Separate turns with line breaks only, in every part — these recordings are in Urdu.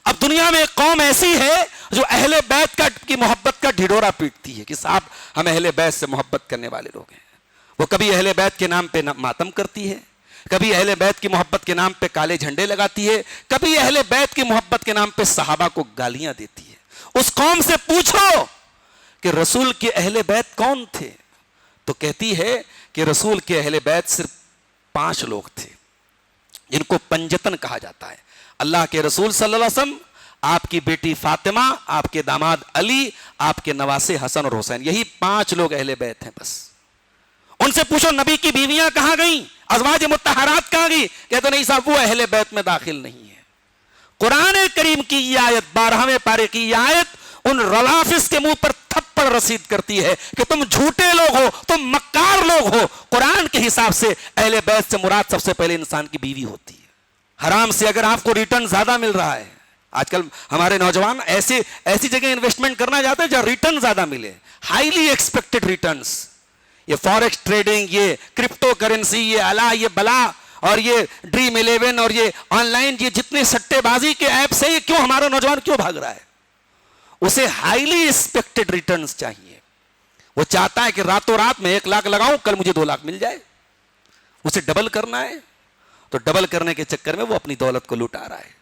اب دنیا میں ایک قوم ایسی ہے جو اہل بیت کی محبت کا ڈھڈورا پیٹتی ہے کہ صاحب ہم اہل بیت سے محبت کرنے والے لوگ ہیں. وہ کبھی اہل بیت کے نام پہ ماتم کرتی ہے, کبھی اہل بیت کی محبت کے نام پہ کالے جھنڈے لگاتی ہے, کبھی اہل بیت کی محبت کے نام پہ صحابہ کو گالیاں دیتی ہے. اس قوم سے پوچھو کہ رسول کے اہل بیت کون تھے, تو کہتی ہے کہ رسول کے اہل بیت صرف 5 لوگ تھے جن کو پنجتن کہا جاتا ہے. اللہ کے رسول صلی اللہ علیہ وسلم, آپ کی بیٹی فاطمہ, آپ کے داماد علی, آپ کے نواسے حسن اور حسین, یہی 5 لوگ اہل بیت ہیں بس. ان سے پوچھو نبی کی بیویاں کہاں گئیں, ازواج مطہرات کہاں گئی, کہتے نہیں صاحب وہ اہل بیت میں داخل نہیں ہے. قرآن کریم کی یہ آیت 12ویں پارے کی یہ آیت ان روافض کے منہ پر تھپڑ رسید کرتی ہے کہ تم جھوٹے لوگ ہو, تم مکار لوگ ہو. قرآن کے حساب سے اہل بیت سے مراد سب سے پہلے انسان کی بیوی ہوتی ہے. حرام سے اگر آپ کو ریٹرن زیادہ مل رہا ہے, آج کل ہمارے نوجوان ایسی جگہ انویسٹمنٹ کرنا چاہتے ہیں جہاں ریٹرن زیادہ ملے, ہائیلی ایکسپیکٹڈ ریٹرنز. یہ فوریکس ٹریڈنگ, یہ کرپٹو کرنسی, یہ الا یہ بلا, اور یہ ڈریم 11 اور یہ آن لائن, یہ جتنے سٹے بازی کے ایپس ہیں, یہ کیوں ہمارا نوجوان کیوں بھاگ رہا ہے؟ اسے ہائیلی ایکسپیکٹڈ ریٹرنز چاہیے. وہ چاہتا ہے کہ راتوں رات میں 1 لاکھ لگاؤں, کل مجھے 2 لاکھ مل جائے. اسے ڈبل کرنا ہے, تو ڈبل کرنے کے چکر میں وہ اپنی دولت کو لوٹا رہا ہے.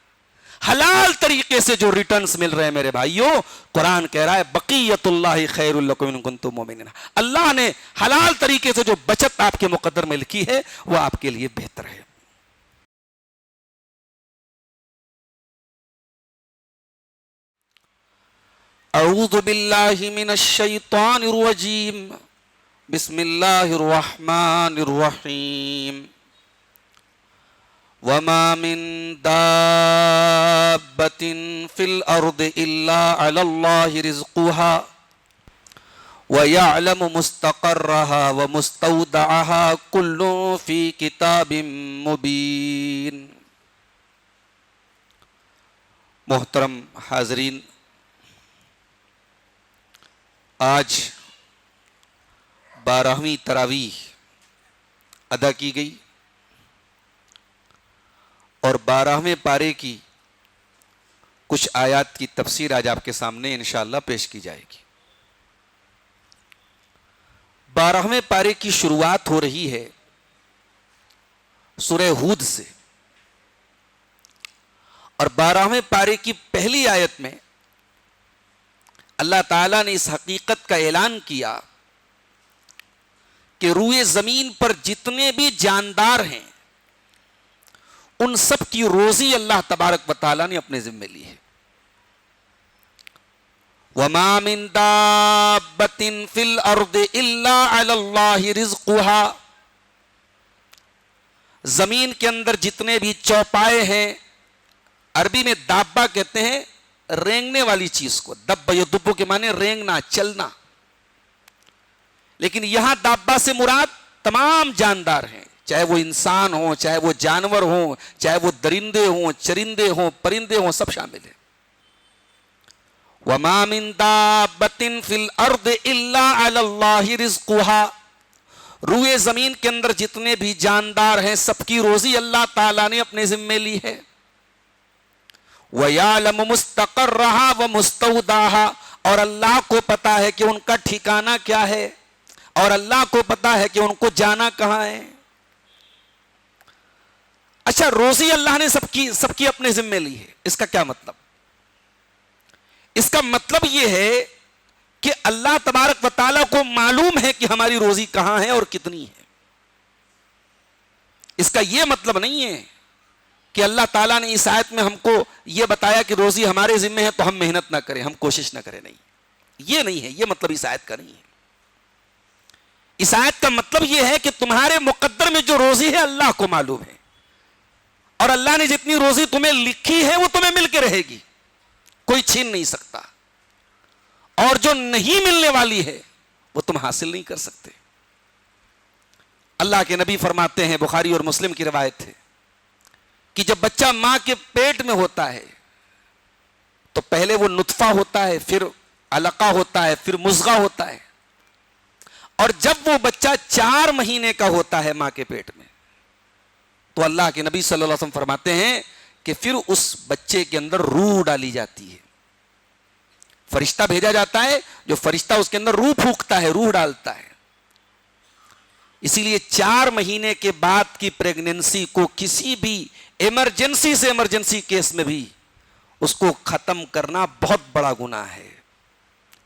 حلال طریقے سے جو ریٹرنز مل رہے ہیں میرے بھائیوں, قرآن کہہ رہا ہے بقیت اللہ خیر لکم ان کنتم مؤمنین. اللہ نے حلال طریقے سے جو بچت آپ کے مقدر میں لکھی ہے وہ آپ کے لیے بہتر ہے. اعوذ باللہ من الشیطان الرجیم, بسم اللہ الرحمن الرحیم. وما من دابة في الأرض إلا على الله رزقها ويعلم مستقرها ومستودعها كل في كتاب مبين. محترم حاضرین, آج 12ویں تراویح ادا کی گئی اور 12ویں پارے کی کچھ آیات کی تفسیر آج آپ کے سامنے انشاءاللہ پیش کی جائے گی. 12ویں پارے کی شروعات ہو رہی ہے سورہ ہود سے, اور 12ویں پارے کی پہلی آیت میں اللہ تعالیٰ نے اس حقیقت کا اعلان کیا کہ روئے زمین پر جتنے بھی جاندار ہیں ان سب کی روزی اللہ تبارک و تعالیٰ نے اپنے ذمہ لی ہے. وَمَا مِن دَابَّةٍ فِي الْأَرْضِ إِلَّا عَلَى اللَّهِ رِزْقُهَا. زمین کے اندر جتنے بھی چوپائے ہیں, عربی میں دابہ کہتے ہیں رینگنے والی چیز کو, دب یا دبو کے معنی رینگنا, چلنا, لیکن یہاں دابہ سے مراد تمام جاندار ہیں, چاہے وہ انسان ہوں, چاہے وہ جانور ہوں, چاہے وہ درندے ہوں, چرندے ہوں, پرندے ہوں, سب شامل ہیں. وَمَا مِن دَابَّةٍ فِي الْأَرْضِ إِلَّا عَلَى اللَّهِ رِزْقُهَا. روئے زمین کے اندر جتنے بھی جاندار ہیں سب کی روزی اللہ تعالیٰ نے اپنے ذمے لی ہے. وَيَعْلَمُ مُسْتَقَرَّهَا وَمُسْتَوْدَعَهَا. اور اللہ کو پتا ہے کہ ان کا ٹھکانہ کیا ہے, اور اللہ کو پتا ہے کہ ان کو جانا کہاں ہے. اچھا, روزی اللہ نے سب کی اپنے ذمے لی ہے, اس کا کیا مطلب؟ اس کا مطلب یہ ہے کہ اللہ تبارک و تعالیٰ کو معلوم ہے کہ ہماری روزی کہاں ہے اور کتنی ہے. اس کا یہ مطلب نہیں ہے کہ اللہ تعالیٰ نے اس آیت میں ہم کو یہ بتایا کہ روزی ہمارے ذمے ہے تو ہم محنت نہ کریں, ہم کوشش نہ کریں. نہیں, یہ نہیں ہے, یہ مطلب اس آیت کا نہیں ہے. اس آیت کا مطلب یہ ہے کہ تمہارے مقدر میں جو روزی ہے اللہ کو معلوم ہے, اور اللہ نے جتنی روزی تمہیں لکھی ہے وہ تمہیں مل کے رہے گی, کوئی چھین نہیں سکتا, اور جو نہیں ملنے والی ہے وہ تم حاصل نہیں کر سکتے. اللہ کے نبی فرماتے ہیں, بخاری اور مسلم کی روایت ہے, کہ جب بچہ ماں کے پیٹ میں ہوتا ہے تو پہلے وہ نطفہ ہوتا ہے, پھر علقہ ہوتا ہے, پھر مضغہ ہوتا ہے, اور جب وہ بچہ 4 مہینے کا ہوتا ہے ماں کے پیٹ میں تو اللہ کے نبی صلی اللہ علیہ وسلم فرماتے ہیں کہ پھر اس بچے کے اندر روح ڈالی جاتی ہے. فرشتہ بھیجا جاتا ہے, جو فرشتہ اس کے اندر روح پھونکتا ہے, روح ڈالتا ہے. اسی لیے 4 مہینے کے بعد کی پریگننسی کو کسی بھی ایمرجنسی سے ایمرجنسی کیس میں بھی اس کو ختم کرنا بہت بڑا گناہ ہے.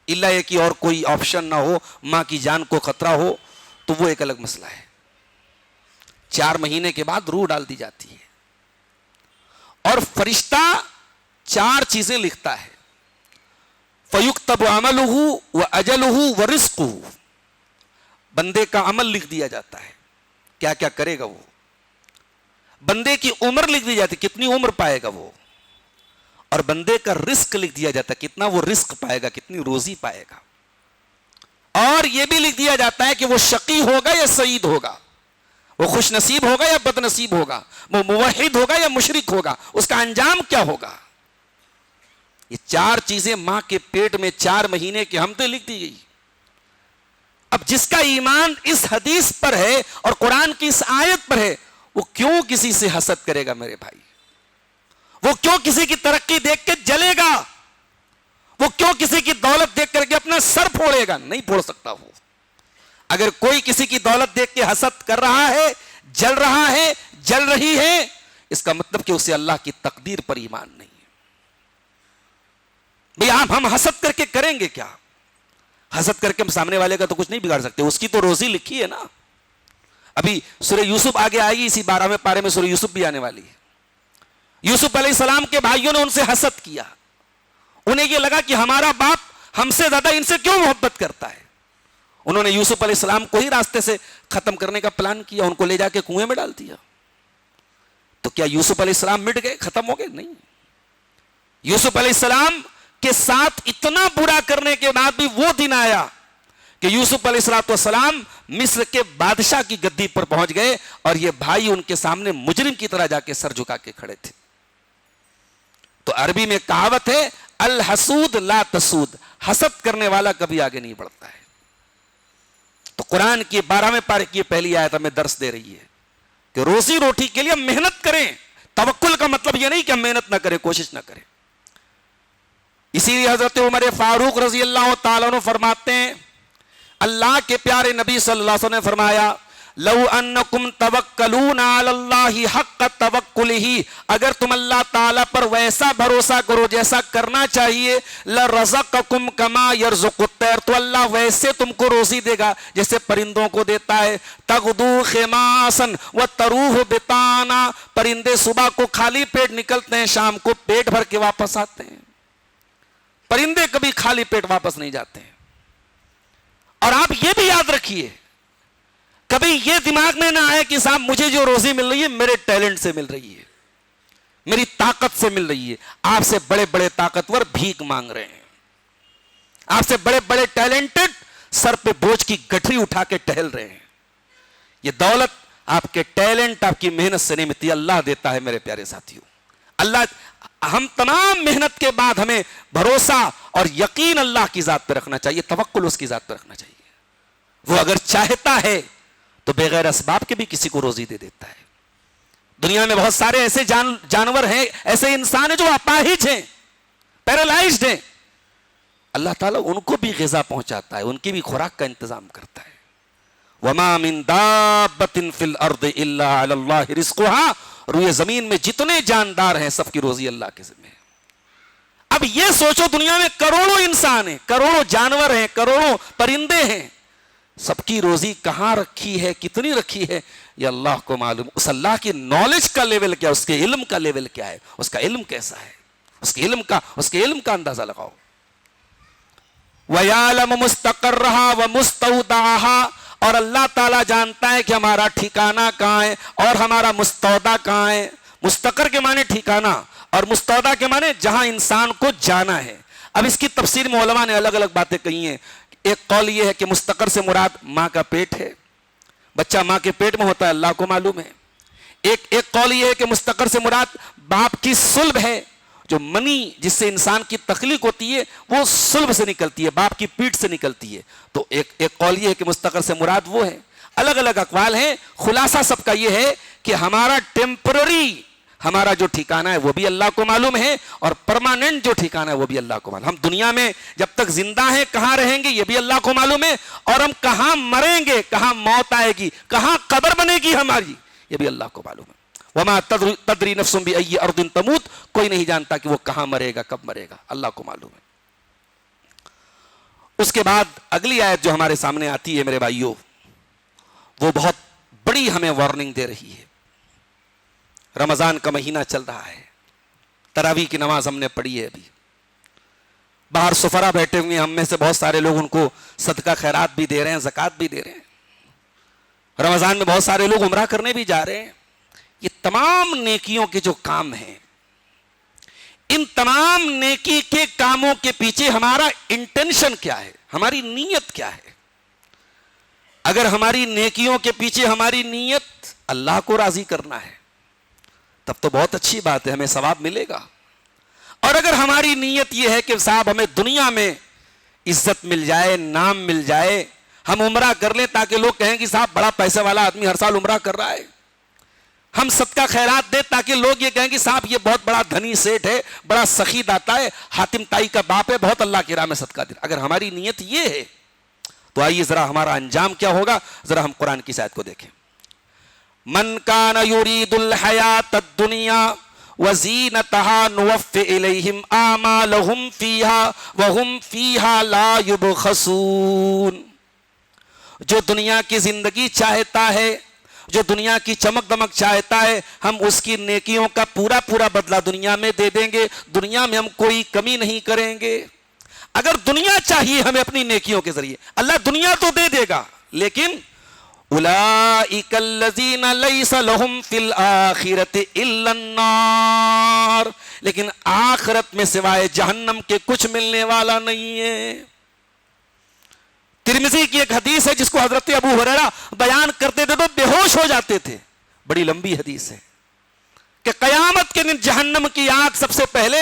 الا یہ کہ اور کوئی آپشن نہ ہو, ماں کی جان کو خطرہ ہو, تو وہ ایک الگ مسئلہ ہے. 4 مہینے کے بعد روح ڈال دی جاتی ہے. اور فرشتہ 4 چیزیں لکھتا ہے. فَيُكْتَبُ عَمَلُهُ وَأَجَلُهُ وَرِزْقُهُ. بندے کا عمل لکھ دیا جاتا ہے, کیا کیا کرے گا وہ. بندے کی عمر لکھ دی جاتی ہے, کتنی عمر پائے گا وہ. اور بندے کا رزق لکھ دیا جاتا ہے, کتنا وہ رزق پائے گا, کتنی روزی پائے گا. اور یہ بھی لکھ دیا جاتا ہے کہ وہ شقی ہوگا یا سعید ہوگا, وہ خوش نصیب ہوگا یا بد نصیب ہوگا, وہ موحد ہوگا یا مشرک ہوگا, اس کا انجام کیا ہوگا. یہ 4 چیزیں ماں کے پیٹ میں 4 مہینے کے ہم پہ لکھ دی گئی. اب جس کا ایمان اس حدیث پر ہے اور قرآن کی اس آیت پر ہے, وہ کیوں کسی سے حسد کرے گا میرے بھائی. وہ کیوں کسی کی ترقی دیکھ کے جلے گا. وہ کیوں کسی کی دولت دیکھ کر کے اپنا سر پھوڑے گا. نہیں پھوڑ سکتا وہ. اگر کوئی کسی کی دولت دیکھ کے حسد کر رہا ہے, جل رہا ہے, جل رہی ہے, اس کا مطلب کہ اسے اللہ کی تقدیر پر ایمان نہیں ہے. بھئی ہم حسد کر کے کریں گے کیا. حسد کر کے ہم سامنے والے کا تو کچھ نہیں بگاڑ سکتے, اس کی تو روزی لکھی ہے نا. ابھی سورہ یوسف آگے آئے گی, اسی 12ویں پارے میں سورہ یوسف بھی آنے والی ہے. یوسف علیہ السلام کے بھائیوں نے ان سے حسد کیا. انہیں یہ لگا کہ ہمارا باپ ہم سے زیادہ ان سے کیوں محبت کرتا ہے. انہوں نے یوسف علیہ السلام کو ہی راستے سے ختم کرنے کا پلان کیا, ان کو لے جا کے کنویں میں ڈال دیا. تو کیا یوسف علیہ السلام مٹ گئے, ختم ہو گئے؟ نہیں. یوسف علیہ السلام کے ساتھ اتنا برا کرنے کے بعد بھی وہ دن آیا کہ یوسف علیہ السلام مصر کے بادشاہ کی گدی پر پہنچ گئے, اور یہ بھائی ان کے سامنے مجرم کی طرح جا کے سر جھکا کے کھڑے تھے. تو عربی میں کہاوت ہے, الحسود لا تسود, حسد کرنے والا کبھی آگے نہیں بڑھتا ہے. تو قرآن کی 12ویں پارے کی پہلی آیت ہمیں درس دے رہی ہے کہ روزی روٹی کے لیے محنت کریں. توکل کا مطلب یہ نہیں کہ ہم محنت نہ کریں, کوشش نہ کریں. اسی لیے حضرت عمر فاروق رضی اللہ تعالیٰ عنہ فرماتے ہیں, اللہ کے پیارے نبی صلی اللہ علیہ وسلم نے فرمایا, لو انکم توکلون علی اللہ حق توکلہ, اگر تم اللہ تعالیٰ پر ویسا بھروسہ کرو جیسا کرنا چاہیے, لرزقکم کما یرزق الطیر, تو اللہ ویسے تم کو روزی دے گا جیسے پرندوں کو دیتا ہے. تغدو خماسا وتروح بطانا, پرندے صبح کو خالی پیٹ نکلتے ہیں, شام کو پیٹ بھر کے واپس آتے ہیں. پرندے کبھی خالی پیٹ واپس نہیں جاتے ہیں. اور آپ یہ بھی یاد رکھیے, کبھی یہ دماغ میں نہ آئے کہ صاحب مجھے جو روزی مل رہی ہے میرے ٹیلنٹ سے مل رہی ہے, میری طاقت سے مل رہی ہے. آپ سے بڑے بڑے طاقتور بھیک مانگ رہے ہیں, آپ سے بڑے بڑے ٹیلنٹڈ سر پہ بوجھ کی گٹھری اٹھا کے ٹہل رہے ہیں. یہ دولت آپ کے ٹیلنٹ, آپ کی محنت سے نہیں ملتی, اللہ دیتا ہے میرے پیارے ساتھیوں. اللہ, ہم تمام محنت کے بعد ہمیں بھروسہ اور یقین اللہ کی ذات پہ رکھنا چاہیے, توکل اس کی ذات پہ رکھنا چاہیے. وہ اگر چاہتا ہے تو بغیر اسباب کے بھی کسی کو روزی دے دیتا ہے. دنیا میں بہت سارے ایسے جانور ہیں, ایسے انسان ہیں جو اپاہج ہیں, پیرالائزڈ ہیں, اللہ تعالیٰ ان کو بھی غذا پہنچاتا ہے, ان کی بھی خوراک کا انتظام کرتا ہے. وما من دابۃ فی الارض الا علی اللہ رزقها, روئے زمین میں جتنے جاندار ہیں سب کی روزی اللہ کے ذمہ ہے. اب یہ سوچو, دنیا میں کروڑوں انسان ہیں, کروڑوں جانور ہیں, کروڑوں پرندے ہیں, سب کی روزی کہاں رکھی ہے, کتنی رکھی ہے, یہ اللہ کو معلوم. اس اللہ کی نالج کا لیول کیا, اس کے علم کا لیول کیا ہے, اس کا علم کیسا ہے, اس کے علم کا اندازہ لگاؤ. وَيَعْلَمُ مُسْتَقَرَّهَا وَمُسْتَوْدَعَهَا, اور اللہ تعالیٰ جانتا ہے کہ ہمارا ٹھکانہ کہاں ہے اور ہمارا مستودع کہاں ہے. مستقر کے معنی ٹھکانہ, اور مستودع کے معنی جہاں انسان کو جانا ہے. اب اس کی تفسیر میں علماء نے الگ الگ باتیں کہی ہیں. ایک قول یہ ہے کہ مستقر سے مراد ماں کا پیٹ ہے, بچہ ماں کے پیٹ میں ہوتا ہے, اللہ کو معلوم ہے. ایک قول یہ ہے کہ مستقر سے مراد باپ کی صلب ہے, جو منی جس سے انسان کی تخلیق ہوتی ہے وہ صلب سے نکلتی ہے, باپ کی پیٹ سے نکلتی ہے. تو ایک قول یہ ہے کہ مستقر سے مراد وہ ہے. الگ الگ اقوال ہیں, خلاصہ سب کا یہ ہے کہ ہمارا ٹیمپرری, ہمارا جو ٹھکانہ ہے وہ بھی اللہ کو معلوم ہے، اور پرماننٹ جو ٹھکانہ ہے وہ بھی اللہ کو معلوم. ہم دنیا میں جب تک زندہ ہیں کہاں رہیں گے یہ بھی اللہ کو معلوم ہے، اور ہم کہاں مریں گے، کہاں موت آئے گی، کہاں قبر بنے گی ہماری، یہ بھی اللہ کو معلوم ہے. وما تدری نفس بأی ارض تموت، کوئی نہیں جانتا کہ وہ کہاں مرے گا، کب مرے گا، اللہ کو معلوم ہے. اس کے بعد اگلی آیت جو ہمارے سامنے آتی ہے میرے بھائیوں، وہ بہت بڑی ہمیں وارننگ دے رہی ہے. رمضان کا مہینہ چل رہا ہے، تراویح کی نماز ہم نے پڑھی ہے، ابھی باہر سفرا بیٹھے ہوئے ہیں، ہم میں سے بہت سارے لوگ ان کو صدقہ خیرات بھی دے رہے ہیں، زکوٰۃ بھی دے رہے ہیں. رمضان میں بہت سارے لوگ عمرہ کرنے بھی جا رہے ہیں. یہ تمام نیکیوں کے جو کام ہیں، ان تمام نیکی کے کاموں کے پیچھے ہمارا انٹینشن کیا ہے، ہماری نیت کیا ہے؟ اگر ہماری نیکیوں کے پیچھے ہماری نیت اللہ کو راضی کرنا ہے تب تو بہت اچھی بات ہے، ہمیں ثواب ملے گا. اور اگر ہماری نیت یہ ہے کہ صاحب ہمیں دنیا میں عزت مل جائے، نام مل جائے، ہم عمرہ کر لیں تاکہ لوگ کہیں کہ صاحب بڑا پیسے والا آدمی ہر سال عمرہ کر رہا ہے، ہم صدقہ خیرات دیں تاکہ لوگ یہ کہیں کہ صاحب یہ بہت بڑا دھنی سیٹ ہے، بڑا سخی داتا ہے، حاتم تائی کا باپ ہے، بہت اللہ کی راہ میں صدقہ دے. اگر ہماری نیت یہ ہے تو آئیے ذرا ہمارا انجام کیا ہوگا، ذرا ہم قرآن کی آیت کو دیکھیں. من کان یرید الحیات الدنیا وزینتها نوفی الیہم اعمالہم فیہا وہم فیہا لا یبخسون. جو دنیا کی زندگی چاہتا ہے، جو دنیا کی چمک دمک چاہتا ہے، ہم اس کی نیکیوں کا پورا پورا بدلہ دنیا میں دے دیں گے، دنیا میں ہم کوئی کمی نہیں کریں گے. اگر دنیا چاہیے ہمیں اپنی نیکیوں کے ذریعے، اللہ دنیا تو دے دے گا، لیکن اولئک الذین لیس لہم فی الآخرۃ الا النار، لیکن آخرت میں سوائے جہنم کے کچھ ملنے والا نہیں ہے. ترمذی کی ایک حدیث ہے جس کو حضرت ابو ہریرہ بیان کرتے تھے تو بے ہوش ہو جاتے تھے، بڑی لمبی حدیث ہے کہ قیامت کے دن جہنم کی آگ سب سے پہلے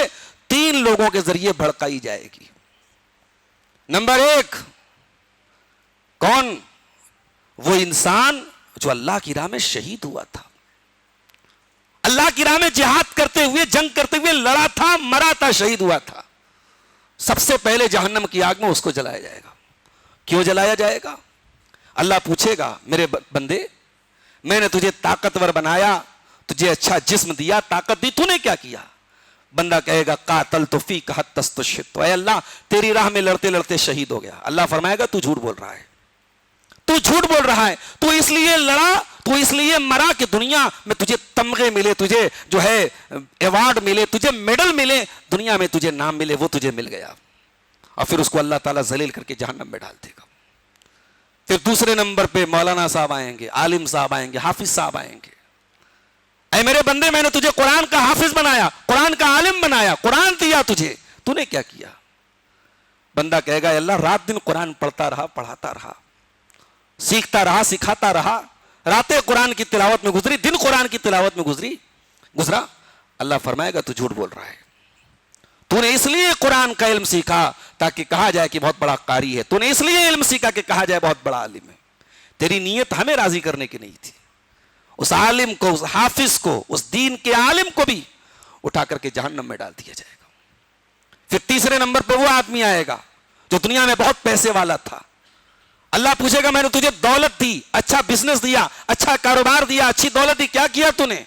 3 لوگوں کے ذریعے بھڑکائی جائے گی. نمبر 1، کون؟ وہ انسان جو اللہ کی راہ میں شہید ہوا تھا، اللہ کی راہ میں جہاد کرتے ہوئے، جنگ کرتے ہوئے لڑا تھا، مرا تھا، شہید ہوا تھا. سب سے پہلے جہنم کی آگ میں اس کو جلایا جائے گا. کیوں جلایا جائے گا؟ اللہ پوچھے گا میرے بندے، میں نے تجھے طاقتور بنایا، تجھے اچھا جسم دیا، طاقت دی، تو نے کیا کیا؟ بندہ کہے گا قاتلت فیک حتی استشہدت، اے اللہ تیری راہ میں لڑتے لڑتے شہید ہو گیا. اللہ فرمائے گا تو جھوٹ بول رہا ہے، تو جھوٹ بول رہا ہے، تو اس لیے لڑا، تو اس لیے مرا کہ دنیا میں تجھے تمغے ملے، تجھے جو ہے ایوارڈ ملے، تجھے میڈل ملے، دنیا میں تجھے نام ملے، وہ تجھے مل گیا. اور پھر اس کو اللہ تعالیٰ ذلیل کر کے جہنم میں ڈال دے گا. پھر دوسرے نمبر پہ مولانا صاحب آئیں گے، عالم صاحب آئیں گے، حافظ صاحب آئیں گے. اے میرے بندے، میں نے تجھے قرآن کا حافظ بنایا، قرآن کا عالم بنایا، قرآن دیا تجھے، تو نے کیا کیا؟ بندہ کہے گا اللہ رات دن قرآن پڑھتا رہا، پڑھاتا رہا، سیکھتا رہا، سکھاتا رہا، راتیں قرآن کی تلاوت میں گزری، دن قرآن کی تلاوت میں گزرا. اللہ فرمائے گا تو جھوٹ بول رہا ہے، تو نے اس لیے قرآن کا علم سیکھا تاکہ کہا جائے کہ بہت بڑا قاری ہے، تو نے اس لیے علم سیکھا کہ کہا جائے بہت بڑا عالم ہے. تیری نیت ہمیں راضی کرنے کی نہیں تھی. اس عالم کو، اس حافظ کو، اس دین کے عالم کو بھی اٹھا کر کے جہنم میں ڈال دیا جائے گا. پھر تیسرے نمبر پہ وہ آدمی آئے گا جو دنیا میں بہت پیسے والا تھا. اللہ پوچھے گا میں نے تجھے دولت دی، اچھا بزنس دیا، اچھا کاروبار دیا، اچھی دولت دی، کیا کیا تو نے؟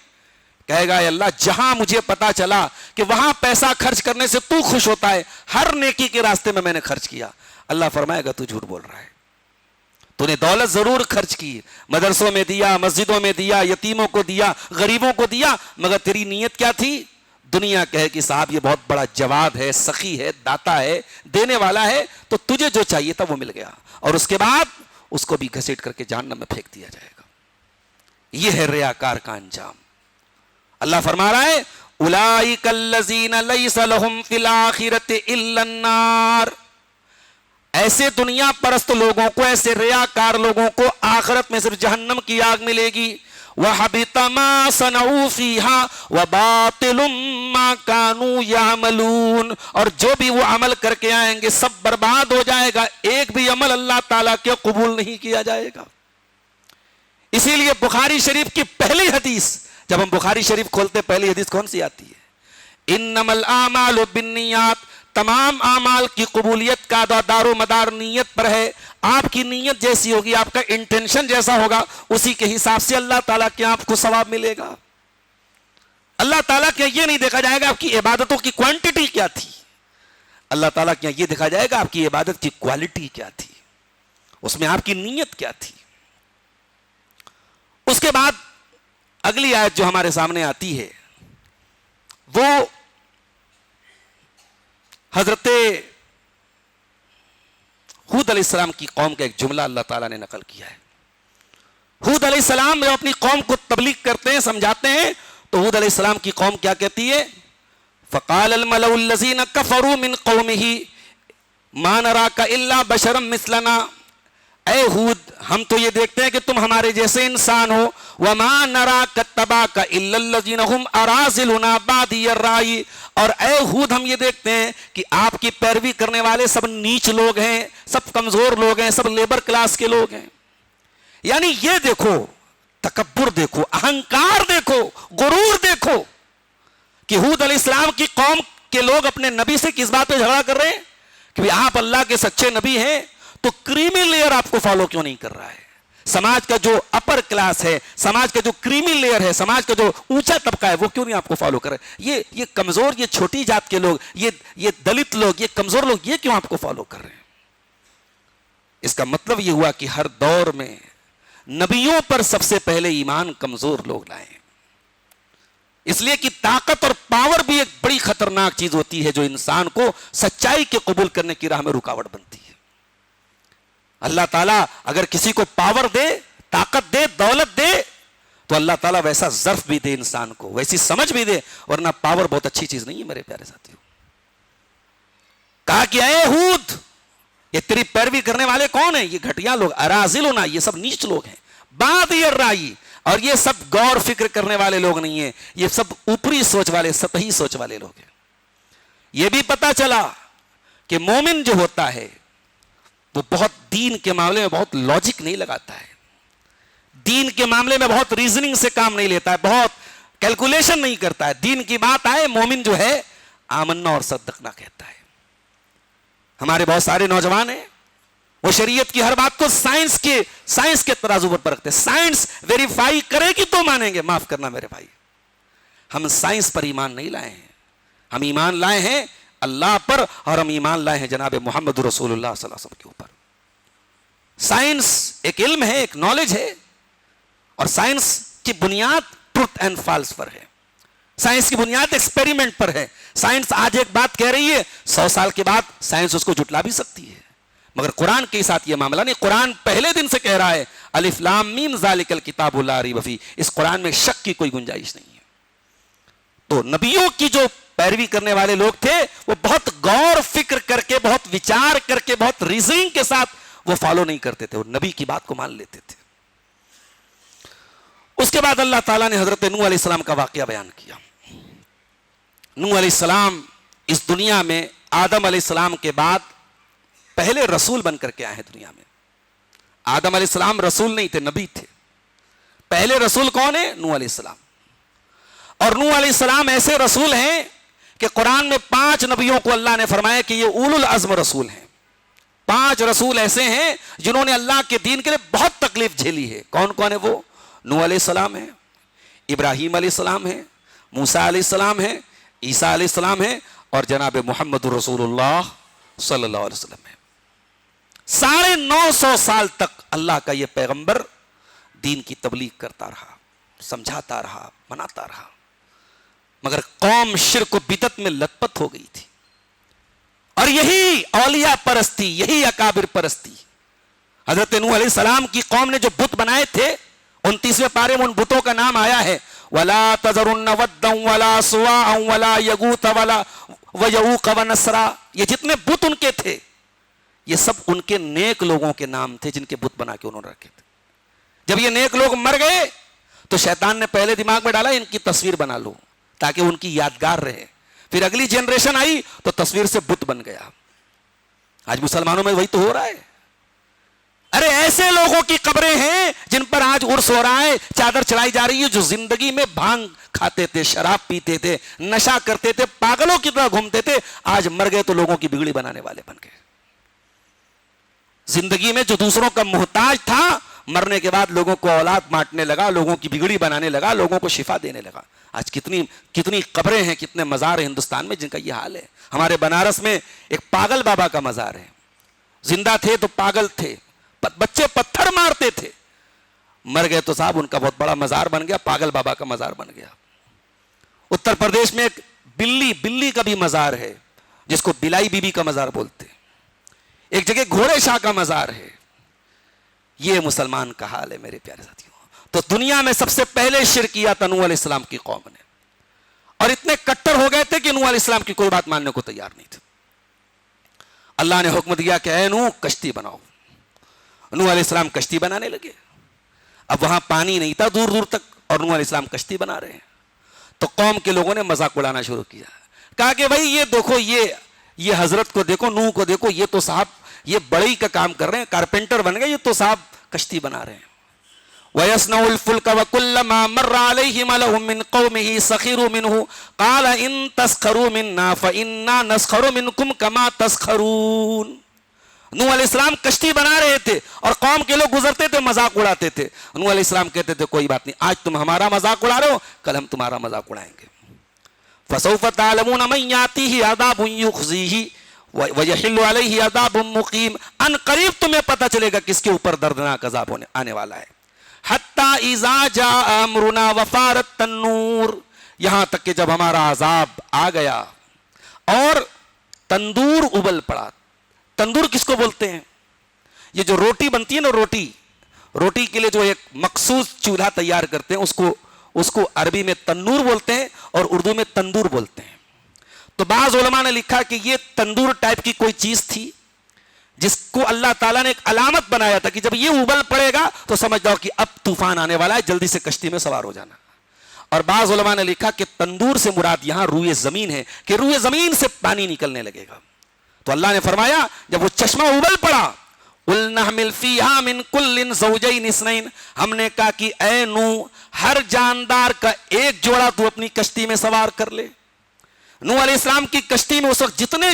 کہے گا اے اللہ جہاں مجھے پتا چلا کہ وہاں پیسہ خرچ کرنے سے تو خوش ہوتا ہے، ہر نیکی کے راستے میں نے خرچ کیا. اللہ فرمائے گا تو جھوٹ بول رہا ہے، تو نے دولت ضرور خرچ کی، مدرسوں میں دیا، مسجدوں میں دیا، یتیموں کو دیا، غریبوں کو دیا، مگر تیری نیت کیا تھی؟ دنیا کہے کہ صاحب یہ بہت بڑا جواد ہے، سخی ہے، داتا ہے، دینے والا ہے، تو تجھے جو چاہیے تھا وہ مل گیا، اور اس کے بعد اس کو بھی گھسیٹ کر کے جہنم میں پھینک دیا جائے گا. یہ ہے ریاکار کا انجام. اللہ فرما رہا ہے اولئک الذین لیس لہم فی الآخرۃ الا النار. ایسے دنیا پرست لوگوں کو، ایسے ریاکار لوگوں کو آخرت میں صرف جہنم کی آگ ملے گی. وَحَبِطَ مَا صَنَعُوا فِيهَا وَبَاطِلٌ مَا كَانُوا يَعْمَلُونَ. اور جو بھی وہ عمل کر کے آئیں گے سب برباد ہو جائے گا، ایک بھی عمل اللہ تعالیٰ کے قبول نہیں کیا جائے گا. اسی لیے بخاری شریف کی پہلی حدیث جب ہم بخاری شریف کھولتے پہلی حدیث کون سی آتی ہے؟ انما الاعمال بالنیات، تمام اعمال کی قبولیت کا دار و مدار نیت پر ہے. آپ کی نیت جیسی ہوگی، آپ کا انٹینشن جیسا ہوگا، اسی کے حساب سے اللہ تعالیٰ کے آپ کو ثواب ملے گا. اللہ تعالیٰ کے یہ نہیں دیکھا جائے گا آپ کی عبادتوں کی کوانٹٹی کیا تھی، اللہ تعالیٰ کے یہ دیکھا جائے گا آپ کی عبادت کی کوالٹی کیا تھی، اس میں آپ کی نیت کیا تھی. اس کے بعد اگلی آیت جو ہمارے سامنے آتی ہے وہ حضرت ہود علیہ السلام کی قوم کا ایک جملہ اللہ تعالیٰ نے نقل کیا ہے. ہود علیہ السلام جب اپنی قوم کو تبلیغ کرتے ہیں، سمجھاتے ہیں، تو ہود علیہ السلام کی قوم کیا کہتی ہے؟ فقال الملأ الذين كفروا من قومه ما نراك الا بشرا مثلنا. اے ہود، ہم تو یہ دیکھتے ہیں کہ تم ہمارے جیسے انسان ہو. وما نراك اتبعك الا الذين هم اراذلنا بادي الرأي. اور اے ہود، ہم یہ دیکھتے ہیں کہ آپ کی پیروی کرنے والے سب نیچ لوگ ہیں، سب کمزور لوگ ہیں، سب لیبر کلاس کے لوگ ہیں. یعنی یہ دیکھو، تکبر دیکھو، اہنکار دیکھو، غرور دیکھو کہ ہود علیہ السلام کی قوم کے لوگ اپنے نبی سے کس بات پہ جھگڑا کر رہے ہیں کہ آپ اللہ کے سچے نبی ہیں تو کریمی لیئر آپ کو فالو کیوں نہیں کر رہا ہے. سماج کا جو اپر کلاس ہے، سماج کا جو کریمی لیئر ہے، سماج کا جو اونچا طبقہ ہے، وہ کیوں نہیں آپ کو فالو کر رہے؟ یہ کمزور، یہ چھوٹی ذات کے لوگ، یہ دلت لوگ، یہ کمزور لوگ، یہ کیوں آپ کو فالو کر رہے ہیں؟ اس کا مطلب یہ ہوا کہ ہر دور میں نبیوں پر سب سے پہلے ایمان کمزور لوگ لائے ہیں. اس لیے کہ طاقت اور پاور بھی ایک بڑی خطرناک چیز ہوتی ہے جو انسان کو سچائی کے قبول کرنے کی راہ میں رکاوٹ بنتی ہے. اللہ تعالیٰ اگر کسی کو پاور دے، طاقت دے، دولت دے، تو اللہ تعالیٰ ویسا ظرف بھی دے انسان کو، ویسی سمجھ بھی دے. ورنہ پاور بہت اچھی چیز نہیں ہے میرے پیارے ساتھیوں. کہا کہ اے ہود، یہ تیری پیروی کرنے والے کون ہیں؟ یہ گھٹیا لوگ، اراذلنا، یہ سب نیچ لوگ ہیں. بادی الرأی، اور یہ سب غور فکر کرنے والے لوگ نہیں ہیں، یہ سب اوپری سوچ والے، سطحی سوچ والے لوگ ہیں. یہ بھی پتا چلا کہ مومن جو ہوتا ہے وہ بہت دین کے معاملے میں بہت لاجک نہیں لگاتا ہے، دین کے معاملے میں بہت ریزننگ سے کام نہیں لیتا ہے، بہت کیلکولیشن نہیں کرتا ہے. دین کی بات آئے، مومن جو ہے آمنا اور صدقنا کہتا ہے. ہمارے بہت سارے نوجوان ہیں، وہ شریعت کی ہر بات کو سائنس کے ترازو پر رکھتے ہیں. سائنس ویریفائی کرے گی تو مانیں گے. معاف کرنا میرے بھائی، ہم سائنس پر ایمان نہیں لائے ہیں، ہم ایمان لائے ہیں اللہ پر، اور ہم ایمان لائے ہیں جناب محمد رسول اللہ صلی اللہ علیہ وسلم کے اوپر. سائنس ایک علم ہے، ایک نالج ہے، اور سائنس کی بنیاد ٹروتھ اینڈ فالس پر ہے. سائنس کی بنیاد ایکسپیریمنٹ پر ہے. سائنس آج ایک بات کہہ رہی ہے، 100 سال کے بعد سائنس اس کو جھٹلا بھی سکتی ہے. مگر قرآن کے ساتھ یہ معاملہ نہیں. قرآن پہلے دن سے کہہ رہا ہے الف لام میم ذالک الکتاب لا ریب فیہ. اس قرآن میں شک کی کوئی گنجائش نہیں ہے. تو نبیوں کی جو پیروی کرنے والے لوگ تھے وہ بہت غور فکر کر کے، بہت وچار کر کے، بہت ریزننگ کے ساتھ وہ فالو نہیں کرتے تھے، وہ نبی کی بات کو مان لیتے تھے. اس کے بعد اللہ تعالیٰ نے حضرت نوح علیہ السلام کا واقعہ بیان کیا. نوح علیہ السلام اس دنیا میں آدم علیہ السلام کے بعد پہلے رسول بن کر کے آئے ہیں دنیا میں. آدم علیہ السلام رسول نہیں تھے، نبی تھے. پہلے رسول کون ہے؟ نوح علیہ السلام. اور نوح علیہ السلام ایسے رسول ہیں کہ قرآن میں 5 نبیوں کو اللہ نے فرمایا کہ یہ اولو العزم رسول ہیں. 5 رسول ایسے ہیں جنہوں نے اللہ کے دین کے لیے بہت تکلیف جھیلی ہے. کون کون ہے وہ؟ نوح علیہ السلام ہے، ابراہیم علیہ السلام ہے، موسیٰ علیہ السلام ہے، عیسیٰ علیہ السلام ہے، اور جناب محمد رسول اللہ صلی اللہ علیہ وسلم ہے. 950 سال تک اللہ کا یہ پیغمبر دین کی تبلیغ کرتا رہا، سمجھاتا رہا، مناتا رہا. مگر قوم شرک و بدعت میں لت پت ہو گئی تھی. اور یہی اولیاء پرستی، یہی اکابر پرستی. حضرت نوح علیہ السلام کی قوم نے جو بت بنائے تھے، 29ویں پارے میں ان بتوں کا نام آیا ہے وَلَا تَذَرُنَّ وَدًّا وَلَا سُوَاعًا وَلَا يَغُوثَ وَيَعُوقَ وَنَسْرًا. یہ جتنے بت ان کے تھے یہ سب ان کے نیک لوگوں کے نام تھے جن کے بت بنا کے انہوں نے رکھے تھے. جب یہ نیک لوگ مر گئے تو شیطان نے پہلے دماغ میں ڈالا ان کی تصویر بنا لو تاکہ ان کی یادگار رہے. پھر اگلی جنریشن آئی تو تصویر سے بت بن گیا. آج مسلمانوں میں وہی تو ہو رہا ہے. ارے ایسے لوگوں کی قبریں ہیں جن پر آج عرس ہو رہا ہے، چادر چڑھائی جا رہی ہے، جو زندگی میں بھانگ کھاتے تھے، شراب پیتے تھے، نشہ کرتے تھے، پاگلوں کی طرح گھومتے تھے، آج مر گئے تو لوگوں کی بگڑی بنانے والے بن گئے۔ زندگی میں جو دوسروں کا محتاج تھا، مرنے کے بعد لوگوں کو اولاد بانٹنے لگا، لوگوں کی بگڑی بنانے لگا، لوگوں کو شفا دینے لگا۔ آج کتنی قبریں ہیں، کتنے مزار ہیں ہندوستان میں جن کا یہ حال ہے۔ ہمارے بنارس میں ایک پاگل بابا کا مزار ہے، زندہ تھے تو پاگل تھے، بچے پتھر مارتے تھے، مر گئے تو صاحب ان کا بہت بڑا مزار بن گیا، پاگل بابا کا مزار بن گیا۔ اتر پردیش میں ایک بلی کا بھی مزار ہے جس کو بلائی بی بی کا مزار بولتے ہیں۔ ایک جگہ گھوڑے شاہ کا مزار ہے۔ یہ مسلمان کا حال ہے میرے پیارے ساتھیوں۔ تو دنیا میں سب سے پہلے شرک کیا تھا نوح علیہ السلام کی قوم نے، اور اتنے کٹر ہو گئے تھے کہ نوح علیہ السلام کی کوئی بات ماننے کو تیار نہیں تھے۔ اللہ نے حکم دیا کہ اے نوح کشتی بناؤ۔ نوح علیہ السلام کشتی بنانے لگے۔ اب وہاں پانی نہیں تھا دور دور تک، اور نوح علیہ السلام کشتی بنا رہے ہیں۔ تو قوم کے لوگوں نے مذاق اڑانا شروع کیا، کہا کہ بھائی یہ دیکھو، یہ حضرت کو دیکھو، نوح کو دیکھو، یہ تو صاحب یہ بڑی کا کام کر رہے ہیں، کارپینٹر بن گئے، یہ تو صاحب کشتی بنا رہے ہیں۔ وَيَصْنَعُ الْفُلْكَ وَكُلَّمَا مَرَّ عَلَيْهِ مَلَأٌ مِّن قَوْمِهِ سَخِرُوا مِنْهُ قَالَ إِن تَسْخَرُوا مِنَّا فَإِنَّا نَسْخَرُ مِنْكُمْ كَمَا تَسْخَرُونَ۔ نوح علیہ السلام کشتی بنا رہے تھے اور قوم کے لوگ گزرتے تھے، مذاق اڑاتے تھے۔ نوح علیہ السلام کہتے تھے کوئی بات نہیں، آج تم ہمارا مذاق اڑا رہے ہو، کل ہم تمہارا مذاق اڑائیں گے۔ فَسَوْفَ تَعْلَمُونَ مَن يَأْتِيهِ عَذَابٌ يُخْزِيهِ وَيَحِلُّ عَلَيْهِ عَذَابٌ مُقِيمٌ۔ ان قریب تمہیں پتہ چلے گا کس کے اوپر دردناک عذاب آنے والا ہے۔ حَتَّى إِذَا جَاءَ أَمْرُنَا وَفَارَ التَّنُّورُ، یہاں تک کہ جب ہمارا عذاب آ گیا اور تندور ابل پڑا۔ تندور کس کو بولتے ہیں؟ یہ جو روٹی بنتی ہے نا، روٹی کے لیے جو ایک مخصوص چولہا تیار کرتے ہیں، اس کو عربی میں تنور بولتے ہیں اور اردو میں تندور بولتے ہیں۔ تو بعض علماء نے لکھا کہ یہ تندور ٹائپ کی کوئی چیز تھی جس کو اللہ تعالیٰ نے ایک علامت بنایا تھا کہ جب یہ ابل پڑے گا تو سمجھ جاؤ کہ اب طوفان آنے والا ہے، جلدی سے کشتی میں سوار ہو جانا۔ اور بعض علماء نے لکھا کہ تندور سے مراد یہاں روئے زمین ہے، کہ روئے زمین سے پانی نکلنے لگے گا۔ تو اللہ نے فرمایا جب وہ چشمہ ابل پڑا، قُلْنَا احْمِلْ فِيهَا مِن كُلٍّ زَوْجَيْنِ اثْنَيْنِ، ہم نے کہا کہ اے نوح ہر جاندار کا ایک جوڑا تو اپنی کشتی میں سوار کر لے۔ نوح علیہ السلام کی کشتی میں اس وقت جتنے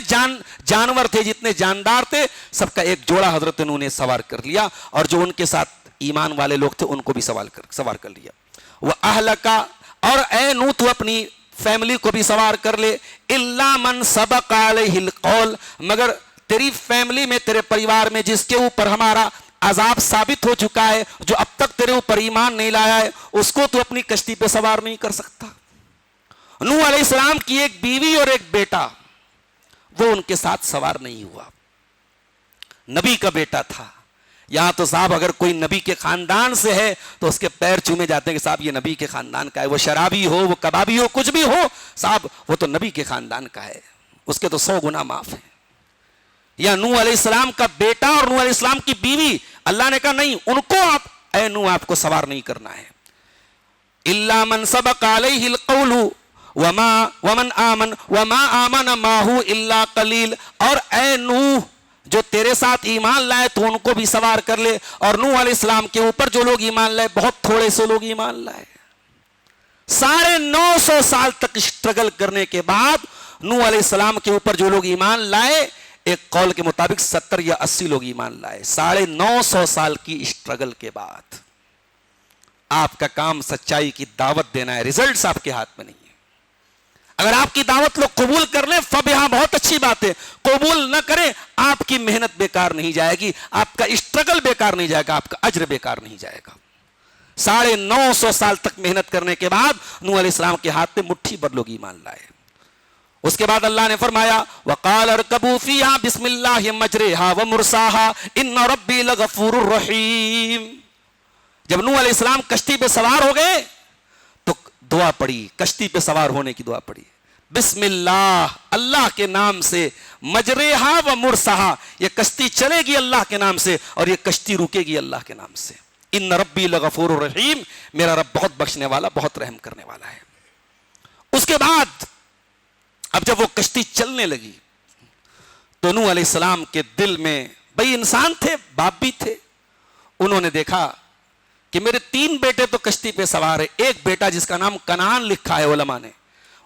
جانور تھے، جتنے جاندار تھے، سب کا ایک جوڑا حضرت نوح نے سوار کر لیا، اور جو ان کے ساتھ ایمان والے لوگ تھے ان کو بھی سوار کر لیا۔ وَأَهْلَكَ، اور اے نوح تو اپنی فیملی کو بھی سوار کر لے، إِلَّا مَنْ سَبَقَ عَلَيْهِ الْقَوْلُ، مگر تیری فیملی میں، تیرے پریوار میں جس کے اوپر ہمارا عذاب ثابت ہو چکا ہے، جو اب تک تیرے اوپر ایمان نہیں لایا ہے، اس کو تو اپنی کشتی پہ سوار نہیں کر سکتا۔ نوح علیہ السلام کی ایک بیوی اور ایک بیٹا، وہ ان کے ساتھ سوار نہیں ہوا۔ نبی کا بیٹا تھا، یہاں تو صاحب اگر کوئی نبی کے خاندان سے ہے تو اس کے پیر چومے جاتے ہیں کہ صاحب یہ نبی کے خاندان کا ہے، وہ شرابی ہو، وہ کبابی ہو، کچھ بھی ہو، صاحب وہ تو نبی کے خاندان کا ہے، اس کے تو 100 گنا معاف ہیں۔ یا نوح علیہ السلام کا بیٹا اور نوح علیہ السلام کی بیوی، اللہ نے کہا نہیں، ان کو اے نوح آپ کو سوار نہیں کرنا ہے۔ إِلَّا مَنْ سَبَقَ عَلَيْهِ الْقَوْلُ وَمَنْ آمَنَ وَمَا آمَنَ مَعَهُ إِلَّا قَلِيلٌ، اور اے نوح جو تیرے ساتھ ایمان لائے تو ان کو بھی سوار کر لے، اور نوح علیہ السلام کے اوپر جو لوگ ایمان لائے بہت تھوڑے سے لوگ ایمان لائے۔ 950 سال تک اسٹرگل کرنے کے بعد نوح علیہ السلام کے اوپر جو لوگ ایمان لائے، ایک قول کے مطابق 70 یا 80 لوگ ایمان لائے۔ 950 سال کی اسٹرگل کے بعد آپ کا کام سچائی کی دعوت دینا ہے، ریزلٹس آپ کے ہاتھ میں نہیں ہے۔ اگر آپ کی دعوت لوگ قبول کر لیں فبہا، بہت اچھی بات ہے، قبول نہ کریں آپ کی محنت بیکار نہیں جائے گی، آپ کا اسٹرگل بیکار نہیں جائے گا، آپ کا اجر بیکار نہیں جائے گا۔ 950 سال تک محنت کرنے کے بعد نوح علیہ السلام کے ہاتھ میں مٹھی بھر لوگ ایمان لائے۔ اس کے بعد اللہ نے فرمایا وَقَالَ ارْكَبُوا فِيهَا بِسْمِ اللَّهِ مَجْرَاهَا وَمُرْسَاهَا إِنَّ رَبِّي لَغَفُورٌ رَحِيمٌ۔ جب نوح علیہ السلام کشتی پہ سوار ہو گئے تو دعا پڑی، کشتی پہ سوار ہونے کی دعا پڑی، بسم اللہ، اللہ کے نام سے، مجرہا و مرسہا، یہ کشتی چلے گی اللہ کے نام سے اور یہ کشتی رکے گی اللہ کے نام سے۔ ان ربی لغفور الرحیم، میرا رب بہت بخشنے والا، بہت رحم کرنے والا ہے۔ اس کے بعد اب جب وہ کشتی چلنے لگی تو نوح علیہ السلام کے دل میں، بھئی انسان تھے، باپ بھی تھے، انہوں نے دیکھا کہ میرے 3 بیٹے تو کشتی پہ سوار ہے، ایک بیٹا جس کا نام کنعان لکھا ہے علماء نے،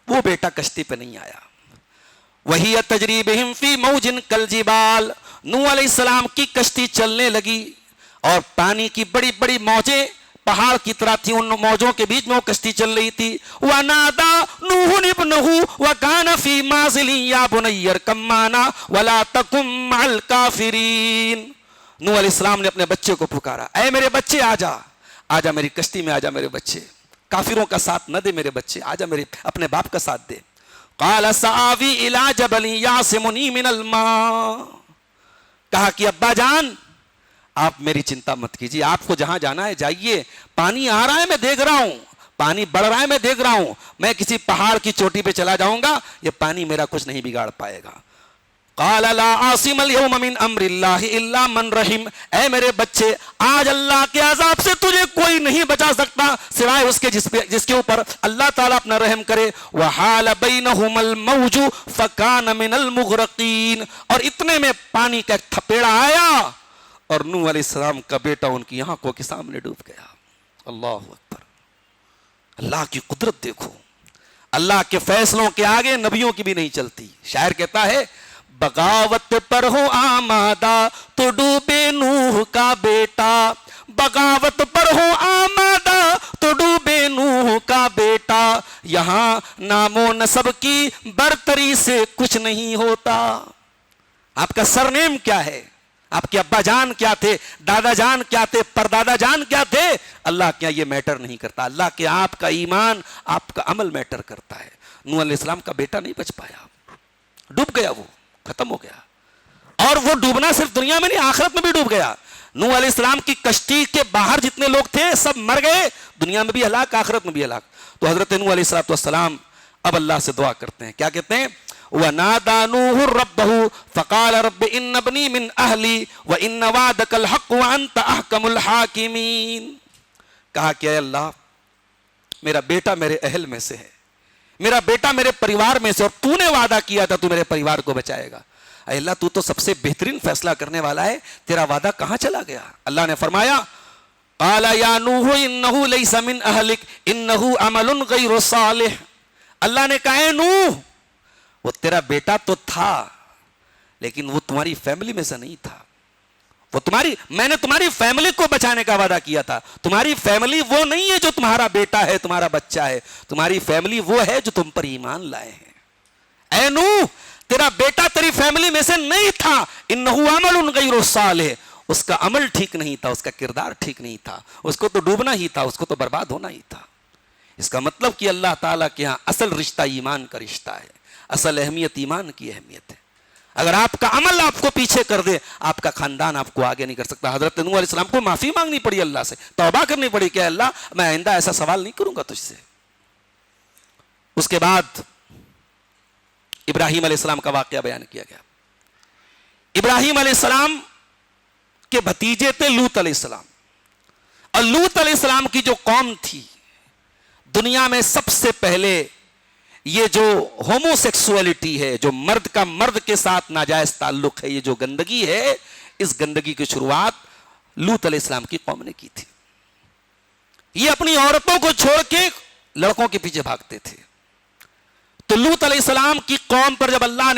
وہ بیٹا کشتی پہ نہیں آیا. وہی تجری بہم فی موج کالجبال، نوح علیہ السلام کی کشتی چلنے لگی اور پانی کی بڑی بڑی موجیں پہاڑ کی طرح تھی، ان موجوں کے بیچ میں وہ کشتی چل رہی تھی. وَنَادَى نُوحٌ ابْنَهُ وَكَانَ فِي مَعْزِلٍ يَا بُنَيَّ ارْكَب مَّعَنَا وَلَا تَكُن مَّعَ الْكَافِرِينَ. نوح علیہ السلام نے اپنے بچے کو پکارا، اے میرے بچے آجا میری کشتی میں، آجا میرے بچے، کافروں کا ساتھ نہ دے میرے بچے، آجا میرے اپنے باپ کا ساتھ دے. قَالَ سَآوِي إِلَىٰ جَبَلٍ يَعْصِمُنِي مِنَ الْمَاءِ، کہا کہ ابا جان آپ میری چنتا مت کیجیے، آپ کو جہاں جانا ہے جائیے، پانی آ رہا ہے میں دیکھ رہا ہوں، پانی بڑھ رہا ہے میں دیکھ رہا ہوں، میں کسی پہاڑ کی چوٹی پہ چلا جاؤں گا، یہ پانی میرا کچھ نہیں بگاڑ پائے گا. قال لا عاصم اليوم من امر اللہ الا من رحم، اے میرے بچے آج اللہ کے عذاب سے تجھے کوئی نہیں بچا سکتا سوائے اس کے جس کے اوپر اللہ تعالیٰ اپنا رحم کرے. وحال بینہم الموج فکان من المغرقین، اور اتنے میں پانی کا ایک تھپیڑا آیا اور نوح علیہ السلام کا بیٹا ان کی آنکھوں کے سامنے ڈوب گیا. اللہ اکبر، اللہ کی قدرت دیکھو، اللہ کے فیصلوں کے آگے نبیوں کی بھی نہیں چلتی. شاعر کہتا ہے بغاوت پر ہو آمادہ تو ڈوبے نوح کا بیٹا، بغاوت پر ہو آمادہ تو ڈوبے نوح کا بیٹا، یہاں نام و نسب کی برتری سے کچھ نہیں ہوتا. آپ کا سرنیم کیا ہے، آپ کے ابا جان کیا تھے، دادا جان کیا تھے، پردادا جان کیا تھے، اللہ کیا یہ میٹر نہیں کرتا. اللہ کے آپ کا ایمان، آپ کا عمل میٹر کرتا ہے. نوح علیہ السلام کا بیٹا نہیں بچ پایا، ڈوب گیا، وہ ختم ہو گیا. اور وہ ڈوبنا صرف دنیا میں نہیں، آخرت میں بھی ڈوب گیا. نوح علیہ السلام کی کشتی کے باہر جتنے لوگ تھے سب مر گئے، دنیا میں بھی ہلاک، آخرت میں بھی ہلاک. تو حضرت نوح علیہ السلام اب اللہ سے دعا کرتے ہیں، کیا کہتے ہیں؟ وَنَادَى نُوحٌ رَبَّهُ فَقَالَ رَبِّ إِنَّ ابْنِي مِنْ أَهْلِي وَإِنَّ وَعْدَكَ الْحَقُّ وَأَنْتَ أَحْكَمُ الْحَاكِمِينَ. کہا کہ اے اللہ میرا بیٹا میرے اہل میں سے ہے، میرا بیٹا میرے پریوار میں سے، اور تو نے وعدہ کیا تھا تو میرے پریوار کو بچائے گا. اے اللہ تو سب سے بہترین فیصلہ کرنے والا ہے، تیرا وعدہ کہاں چلا گیا؟ اللہ نے فرمایا قال یا نوح انہ لیس من اہلک انہ عمل غیر صالح. اللہ نے کہا اے نوح وہ تیرا بیٹا تو تھا لیکن وہ تمہاری فیملی میں سے نہیں تھا، وہ میں نے تمہاری فیملی کو بچانے کا وعدہ کیا تھا. تمہاری فیملی وہ نہیں ہے جو تمہارا بیٹا ہے، تمہارا بچہ ہے، تمہاری فیملی وہ ہے جو تم پر ایمان لائے ہیں. اے نوح تیرا بیٹا تیری فیملی میں سے نہیں تھا، انہ عمل غیر صالح، اس کا عمل ٹھیک نہیں تھا، اس کا کردار ٹھیک نہیں تھا، اس کو تو ڈوبنا ہی تھا، اس کو تو برباد ہونا ہی تھا. اس کا مطلب کہ اللہ تعالیٰ کے ہاں اصل رشتہ ایمان کا رشتہ ہے، اصل اہمیت ایمان کی اہمیت ہے. اگر آپ کا عمل آپ کو پیچھے کر دے، آپ کا خاندان آپ کو آگے نہیں کر سکتا. حضرت نوح علیہ السلام کو معافی مانگنی پڑی اللہ سے، توبہ کرنی پڑی کہ اللہ میں آئندہ ایسا سوال نہیں کروں گا تجھ سے. اس کے بعد ابراہیم علیہ السلام کا واقعہ بیان کیا گیا. ابراہیم علیہ السلام کے بھتیجے تھے لوط علیہ السلام، اور لوط علیہ السلام کی جو قوم تھی دنیا میں سب سے پہلے یہ جو ہومو سیکسولیٹی ہے، جو مرد کا مرد کے ساتھ ناجائز تعلق ہے، یہ جو گندگی ہے، اس گندگی کی شروعات لوط علیہ السلام کی قوم نے کی تھی. یہ اپنی عورتوں کو چھوڑ کے لڑکوں کے پیچھے بھاگتے تھے. تو لوط علیہ السلام کی قوم پر جب اللہ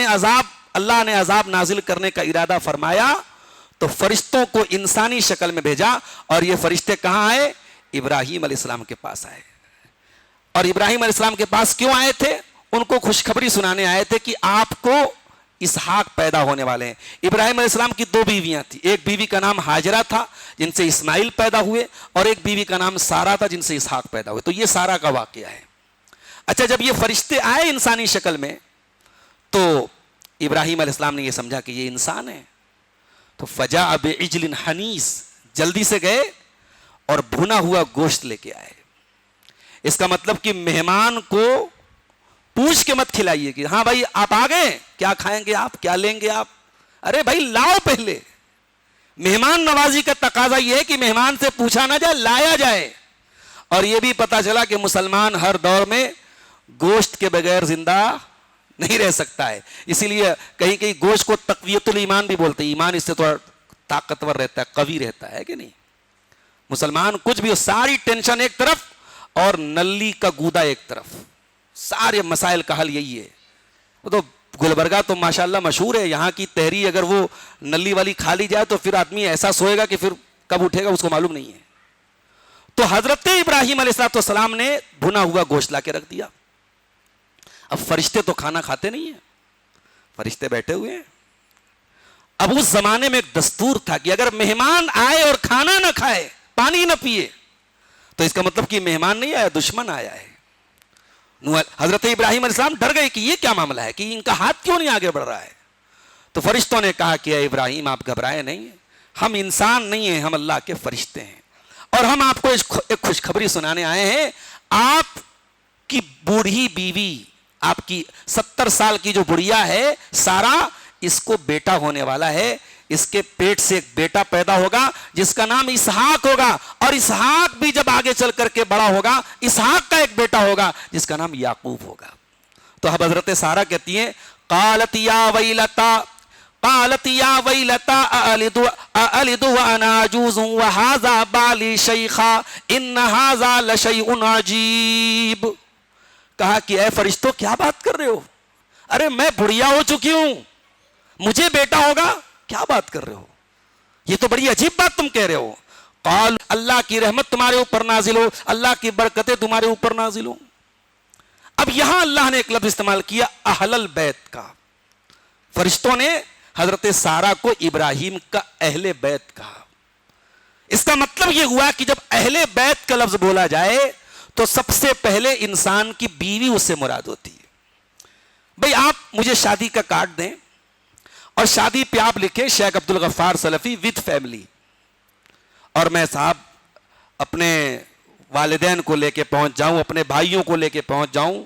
نے عذاب نازل کرنے کا ارادہ فرمایا تو فرشتوں کو انسانی شکل میں بھیجا، اور یہ فرشتے کہاں آئے؟ ابراہیم علیہ السلام کے پاس آئے. اور ابراہیم علیہ السلام کے پاس کیوں آئے تھے؟ ان کو خوشخبری سنانے آئے تھے کہ آپ کو اسحاق پیدا ہونے والے ہیں. ابراہیم علیہ السلام کی 2 بیویاں تھیں، ایک بیوی کا نام ہاجرہ تھا جن سے اسماعیل پیدا ہوئے، اور ایک بیوی کا نام سارہ تھا جن سے اسحاق پیدا ہوئے. تو یہ سارہ کا واقعہ ہے. اچھا جب یہ فرشتے آئے انسانی شکل میں تو ابراہیم علیہ السلام نے یہ سمجھا کہ یہ انسان ہے، تو فجاء بعجل حنیس، جلدی سے گئے اور بھنا ہوا گوشت لے کے آئے. اس کا مطلب کہ مہمان کو پوچھ کے مت کھلائیے کہ ہاں بھائی آپ آ گئے، کیا کھائیں گے آپ، کیا لیں گے آپ، ارے بھائی لاؤ پہلے. مہمان نوازی کا تقاضا یہ ہے کہ مہمان سے پوچھا نہ جائے، لایا جائے. اور یہ بھی پتا چلا کہ مسلمان ہر دور میں گوشت کے بغیر زندہ نہیں رہ سکتا ہے. اسی لیے کہیں گوشت کو تقویت الایمان بھی بولتے ہیں، ایمان اس سے تھوڑا طاقتور رہتا ہے، قوی رہتا ہے کہ نہیں. مسلمان کچھ بھی ہو، ساری ٹینشن ایک طرف اور نلی کا گودا ایک طرف، سارے مسائل کا حل یہی ہے. وہ تو گلبرگہ تو ماشاءاللہ مشہور ہے، یہاں کی تحری اگر وہ نلی والی کھا لی جائے تو پھر آدمی ایسا سوئے گا کہ پھر کب اٹھے گا اس کو معلوم نہیں ہے. تو حضرت ابراہیم علیہ السلام نے بھنا ہوا گوشت لا کے رکھ دیا. اب فرشتے تو کھانا کھاتے نہیں ہیں، فرشتے بیٹھے ہوئے ہیں. اب اس زمانے میں ایک دستور تھا کہ اگر مہمان آئے اور کھانا نہ کھائے، پانی نہ پیے، تو اس کا مطلب کہ مہمان نہیں آیا، دشمن آیا ہے. حضرت ابراہیم علیہ السلام ڈر گئے کہ یہ کیا معاملہ ہے، کہ ان کا ہاتھ کیوں نہیں آگے بڑھ رہا ہے. تو فرشتوں نے کہا کہ اے ابراہیم آپ گھبرائے نہیں، ہم انسان نہیں ہیں، ہم اللہ کے فرشتے ہیں، اور ہم آپ کو ایک خوشخبری سنانے آئے ہیں. آپ کی بوڑھی بیوی، آپ کی 70 سال کی جو بڑھیا ہے سارا، اس کو بیٹا ہونے والا ہے. اس کے پیٹ سے ایک بیٹا پیدا ہوگا جس کا نام اسحاق ہوگا، اور اسحاق بھی جب آگے چل کر کے بڑا ہوگا اسحاق کا ایک بیٹا ہوگا جس کا نام یعقوب ہوگا. تو اب حضرت سارہ کہتی ہیں قالت یا ویلتا االد وانا عجوز وهذا بالی شیخا ان هذا لشیء عجیب. کہا کہ اے فرشتوں کیا بات کر رہے ہو، ارے میں بڑھیا ہو چکی ہوں، مجھے بیٹا ہوگا، کیا بات کر رہے ہو، یہ تو بڑی عجیب بات تم کہہ رہے ہو. قال اللہ کی رحمت تمہارے اوپر نازل ہو، اللہ کی برکتیں تمہارے اوپر نازل ہو. اب یہاں اللہ نے ایک لفظ استعمال کیا اہل البیت کا. فرشتوں نے حضرت سارہ کو ابراہیم کا اہل بیت کہا. اس کا مطلب یہ ہوا کہ جب اہل بیت کا لفظ بولا جائے تو سب سے پہلے انسان کی بیوی اس سے مراد ہوتی ہے. بھئی آپ مجھے شادی کا کارڈ دیں اور شادی پہ آپ لکھیں شیخ عبد الغفار سلفی وتھ فیملی، اور میں صاحب اپنے والدین کو لے کے پہنچ جاؤں، اپنے بھائیوں کو لے کے پہنچ جاؤں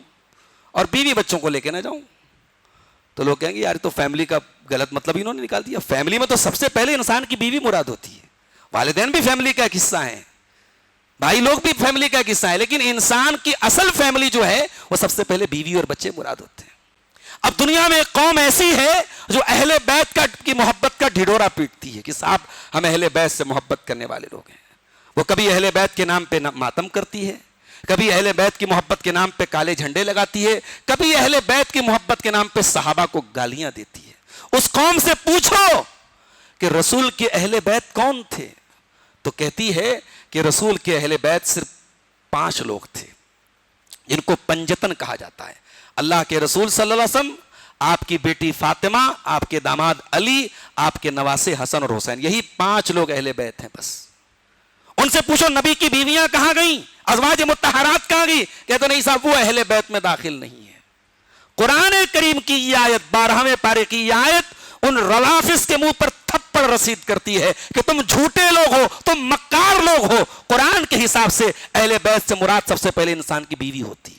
اور بیوی بچوں کو لے کے نہ جاؤں. تو لوگ کہیں گے یار تو فیملی کا غلط مطلب انہوں نے نکال دیا. فیملی میں تو سب سے پہلے انسان کی بیوی مراد ہوتی ہے، والدین بھی فیملی کا ایک حصہ ہیں، بھائی لوگ بھی فیملی کا ایک حصہ ہے، لیکن انسان کی اصل فیملی جو ہے وہ سب سے پہلے بیوی اور بچے مراد ہوتے ہیں. اب دنیا میں ایک قوم ایسی ہے جو اہل بیت کی محبت کا ڈھڈورا پیٹتی ہے کہ صاحب ہم اہل بیت سے محبت کرنے والے لوگ ہیں. وہ کبھی اہل بیت کے نام پہ ماتم کرتی ہے، کبھی اہل بیت کی محبت کے نام پہ کالے جھنڈے لگاتی ہے، کبھی اہل بیت کی محبت کے نام پہ صحابہ کو گالیاں دیتی ہے. اس قوم سے پوچھو کہ رسول کے اہل بیت کون تھے، تو کہتی ہے کہ رسول کے اہل بیت صرف 5 لوگ تھے جن کو پنجتن کہا جاتا ہے. اللہ کے رسول صلی اللہ علیہ وسلم، آپ کی بیٹی فاطمہ، آپ کے داماد علی، آپ کے نواسے حسن اور حسین، یہی 5 لوگ اہل بیت ہیں بس. ان سے پوچھو نبی کی بیویاں کہاں گئیں، ازواج مطہرات کہاں گئی، کہتے نہیں صاحب وہ اہل بیت میں داخل نہیں ہے. قرآن کریم کی یہ آیت 12ویں پارے کی یہ آیت ان روافض کے منہ پر تھپڑ رسید کرتی ہے کہ تم جھوٹے لوگ ہو، تم مکار لوگ ہو. قرآن کے حساب سے اہل بیت سے مراد سب سے پہلے انسان کی بیوی ہوتی ہے.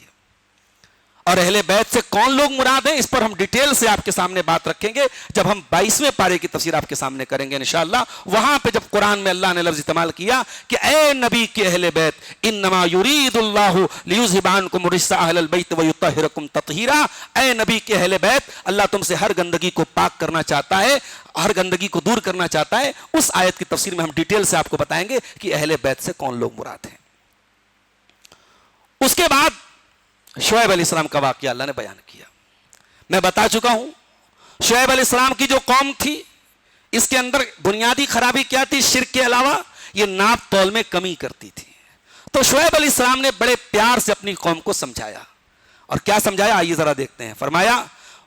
اور اہل بیت سے کون لوگ مراد ہیں اس پر ہم ڈیٹیل سے آپ کے سامنے بات رکھیں گے جب ہم 22ویں پارے کی تفسیر آپ کے سامنے کریں گے انشاءاللہ. وہاں پہ جب قرآن میں اللہ نے لفظ استعمال کیا کہ اے نبی کے اہل بیت انما یرید اللہ لیذھب عنکم الرجس اہل البیت ویطہرکم تطہیرا، اے نبی کے اہل بیت اللہ تم سے ہر گندگی کو پاک کرنا چاہتا ہے، ہر گندگی کو دور کرنا چاہتا ہے. اس آیت کی تفسیر میں ہم ڈیٹیل سے آپ کو بتائیں گے کہ اہل بیت سے کون لوگ مراد ہیں. اس کے بعد شعیب علیہ السلام کا واقعہ اللہ نے بیان کیا. میں بتا چکا ہوں شعیب علیہ السلام کی جو قوم تھی اس کے اندر بنیادی خرابی کیا تھی، شرک کے علاوہ یہ ناپ تول میں کمی کرتی تھی. تو شعیب علیہ السلام نے بڑے پیار سے اپنی قوم کو سمجھایا. اور کیا سمجھایا آئیے ذرا دیکھتے ہیں. فرمایا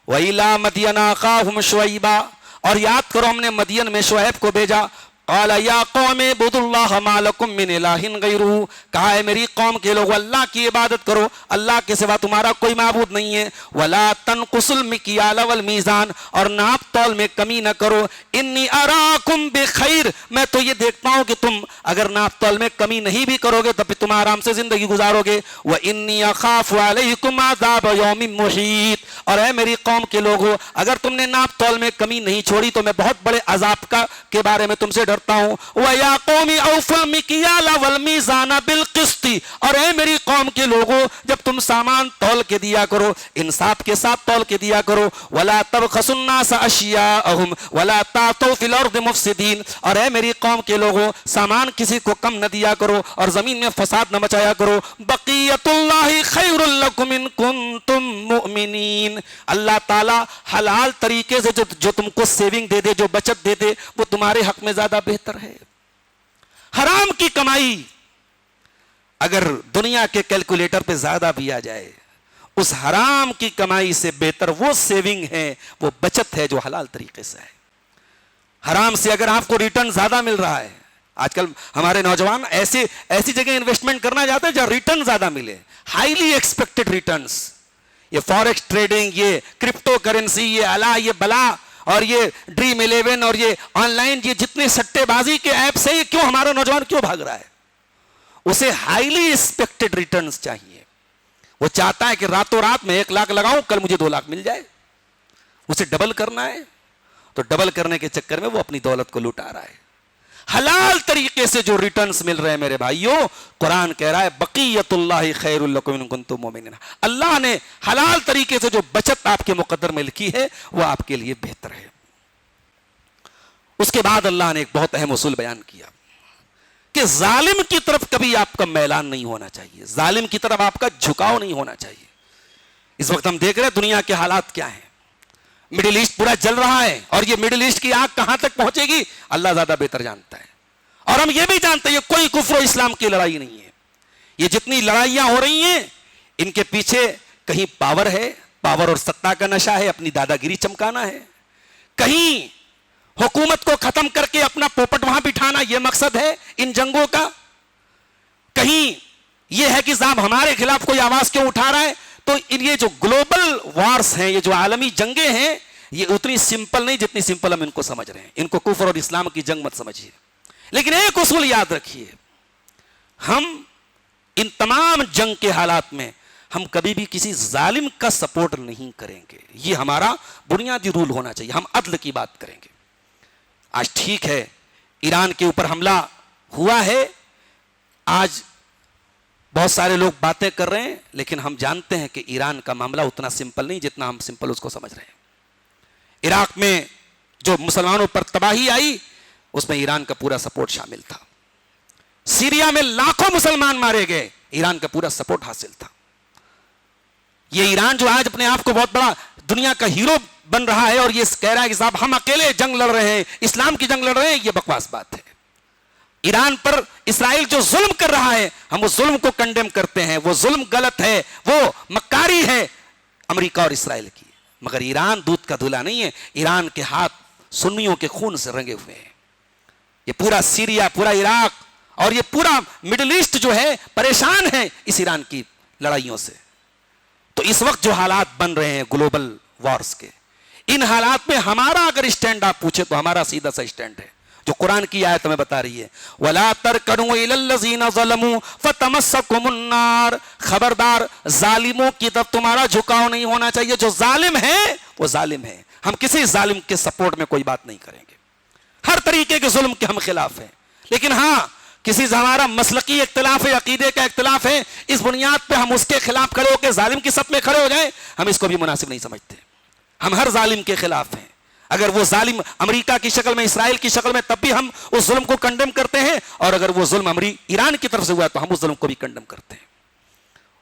وَإِلَىٰ مَدْيَنَ أَخَاهُمْ شُعَيْبًا، اور یاد کرو ہم نے مدین میں شعیب کو بھیجا. قال یا قوم اعبدوا اللہ ما لکم من الہ غیرہ، کہا ہے میری قوم کے لوگ اللہ کی عبادت کرو، اللہ کے سوا تمہارا کوئی معبود نہیں ہے. ولا تنقصوا المکیال والمیزان، اور ناپ تول میں کمی نہ کرو. انی اراکم بخیر، میں تو یہ دیکھتا ہوں کہ تم اگر ناپ تول میں کمی نہیں بھی کرو گے تو پھر تم آرام سے زندگی گزارو گے. وانی اخاف علیکم عذاب یوم محیط، اور اے میری قوم کے لوگوں اگر تم نے ناپ تول میں کمی نہیں چھوڑی تو میں بہت بڑے عذاب کے بارے میں تم سے ڈرتا کرتا ہوں وَيَا قَوْمِ أَوْفُوا الْمِكْيَالَ وَالْمِيزَانَ بِالْقِسْطِ، اور اے میری قوم کے لوگوں جب تم سامان تول کے دیا کرو انصاف کے ساتھ تول کے دیا کرو، وَلَا تَبْخَسُوا النَّاسَ أَشْيَاءَهُمْ وَلَا تَعْثَوْا فِي الْأَرْضِ مُفْسِدِينَ، اور اے میری قوم کے لوگوں سامان کسی کو کم نہ دیا کرو اور زمین میں فساد نہ مچایا کرو، بقیت اللہ خیر لکم ان کنتم مؤمنین، اللہ تعالیٰ حلال طریقے سے جو تم کو سیونگ دے دے، جو بچت دے دے، وہ تمہارے حق میں زیادہ بہتر ہے۔ حرام کی کمائی اگر دنیا کے کیلکولیٹر پہ زیادہ بھی آ جائے، اس حرام کی کمائی سے بہتر وہ سیونگ ہے، وہ بچت ہے جو حلال طریقے سے ہے۔ حرام سے اگر آپ کو ریٹرن زیادہ مل رہا ہے، آج کل ہمارے نوجوان ایسی جگہ انویسٹمنٹ کرنا چاہتے ہیں جہاں ریٹرن زیادہ ملے، ہائیلی ایکسپیکٹڈ ریٹرنز، یہ فوریکس ٹریڈنگ، یہ کرپٹو کرنسی، یہ الا یہ بلا، اور یہ ڈریم 11 اور یہ آن لائن یہ جتنے سٹے بازی کے ایپس ہیں، یہ کیوں ہمارا نوجوان کیوں بھاگ رہا ہے؟ اسے ہائیلی ایکسپیکٹڈ ریٹرنز چاہیے، وہ چاہتا ہے کہ راتوں رات میں 1 لاکھ لگاؤں کل مجھے 2 لاکھ مل جائے، اسے ڈبل کرنا ہے، تو ڈبل کرنے کے چکر میں وہ اپنی دولت کو لٹا رہا ہے۔ حلال طریقے سے جو ریٹرنز مل رہے ہیں میرے بھائیوں، قرآن کہہ رہا ہے بقیت اللہ خیر لکم ان کنتم مؤمنین، اللہ نے حلال طریقے سے جو بچت آپ کے مقدر میں لکھی ہے وہ آپ کے لیے بہتر ہے۔ اس کے بعد اللہ نے ایک بہت اہم اصول بیان کیا کہ ظالم کی طرف کبھی آپ کا میلان نہیں ہونا چاہیے، ظالم کی طرف آپ کا جھکاؤ نہیں ہونا چاہیے۔ اس وقت ہم دیکھ رہے ہیں دنیا کے حالات کیا ہیں، مڈل ایسٹ پورا جل رہا ہے، اور یہ مڈل ایسٹ کی آگ کہاں تک پہنچے گی اللہ زیادہ بہتر جانتا ہے۔ اور ہم یہ بھی جانتے ہیں یہ کوئی کفر و اسلام کی لڑائی نہیں ہے، یہ جتنی لڑائیاں ہو رہی ہیں ان کے پیچھے کہیں پاور ہے، پاور اور ستا کا نشہ ہے، اپنی دادا گیری چمکانا ہے، کہیں حکومت کو ختم کر کے اپنا پوپٹ وہاں بٹھانا یہ مقصد ہے ان جنگوں کا، کہیں یہ ہے کہ صاحب ہمارے خلاف کوئی آواز کیوں اٹھا رہا ہے۔ تو یہ جو گلوبل وارز ہیں، یہ جو عالمی جنگیں ہیں، یہ اتنی سمپل نہیں جتنی سمپل ہم ان کو سمجھ رہے ہیں۔ ان کو کفر اور اسلام کی جنگ مت سمجھیے، لیکن ایک اصول یاد رکھیے، ہم ان تمام جنگ کے حالات میں ہم کبھی بھی کسی ظالم کا سپورٹ نہیں کریں گے، یہ ہمارا بنیادی رول ہونا چاہیے، ہم عدل کی بات کریں گے۔ آج ٹھیک ہے ایران کے اوپر حملہ ہوا ہے، آج بہت سارے لوگ باتیں کر رہے ہیں، لیکن ہم جانتے ہیں کہ ایران کا معاملہ اتنا سمپل نہیں جتنا ہم سمپل اس کو سمجھ رہے ہیں۔ عراق میں جو مسلمانوں پر تباہی آئی اس میں ایران کا پورا سپورٹ شامل تھا، سیریا میں لاکھوں مسلمان مارے گئے، ایران کا پورا سپورٹ حاصل تھا۔ یہ ایران جو آج اپنے آپ کو بہت بڑا دنیا کا ہیرو بن رہا ہے اور یہ کہہ رہا ہے کہ صاحب ہم اکیلے جنگ لڑ رہے ہیں، اسلام کی جنگ لڑ رہے ہیں، یہ بکواس بات ہے۔ ایران پر اسرائیل جو ظلم کر رہا ہے ہم اس ظلم کو کنڈیم کرتے ہیں، وہ ظلم غلط ہے، وہ مکاری ہے امریکہ اور اسرائیل کی، مگر ایران دودھ کا دھلا نہیں ہے، ایران کے ہاتھ سنیوں کے خون سے رنگے ہوئے ہیں۔ یہ پورا سیریا، پورا عراق اور یہ پورا مڈل ایسٹ جو ہے پریشان ہے اس ایران کی لڑائیوں سے۔ تو اس وقت جو حالات بن رہے ہیں گلوبل وارز کے، ان حالات میں ہمارا اگر اسٹینڈ آپ پوچھے تو ہمارا سیدھا سا اسٹینڈ ہے جو قرآن کی آیت ہمیں بتا رہی ہے، وَلَا تَرْكَنُوا إِلَى الَّذِينَ ظَلَمُوا فَتَمَسَّكُمُ النَّارُ، خبردار ظالموں کی طرف تمہارا جھکاؤ نہیں ہونا چاہیے، جو ظالم ہے وہ ظالم ہے، ہم کسی ظالم کے سپورٹ میں کوئی بات نہیں کریں گے، ہر طریقے کے ظلم کے ہم خلاف ہیں، لیکن ہاں کسی سے ہمارا مسلکی اختلاف ہے، عقیدے کا اختلاف ہے، اس بنیاد پہ ہم اس کے خلاف کھڑے ہو کے ظالم کی صف میں کھڑے ہو جائیں، ہم اس کو بھی مناسب نہیں سمجھتے۔ ہم ہر ظالم کے خلاف ہیں، اگر وہ ظالم امریکہ کی شکل میں، اسرائیل کی شکل میں، تب بھی ہم اس ظلم کو کنڈم کرتے ہیں، اور اگر وہ ظلم ایران کی طرف سے ہوا تو ہم اس ظلم کو بھی کنڈم کرتے ہیں۔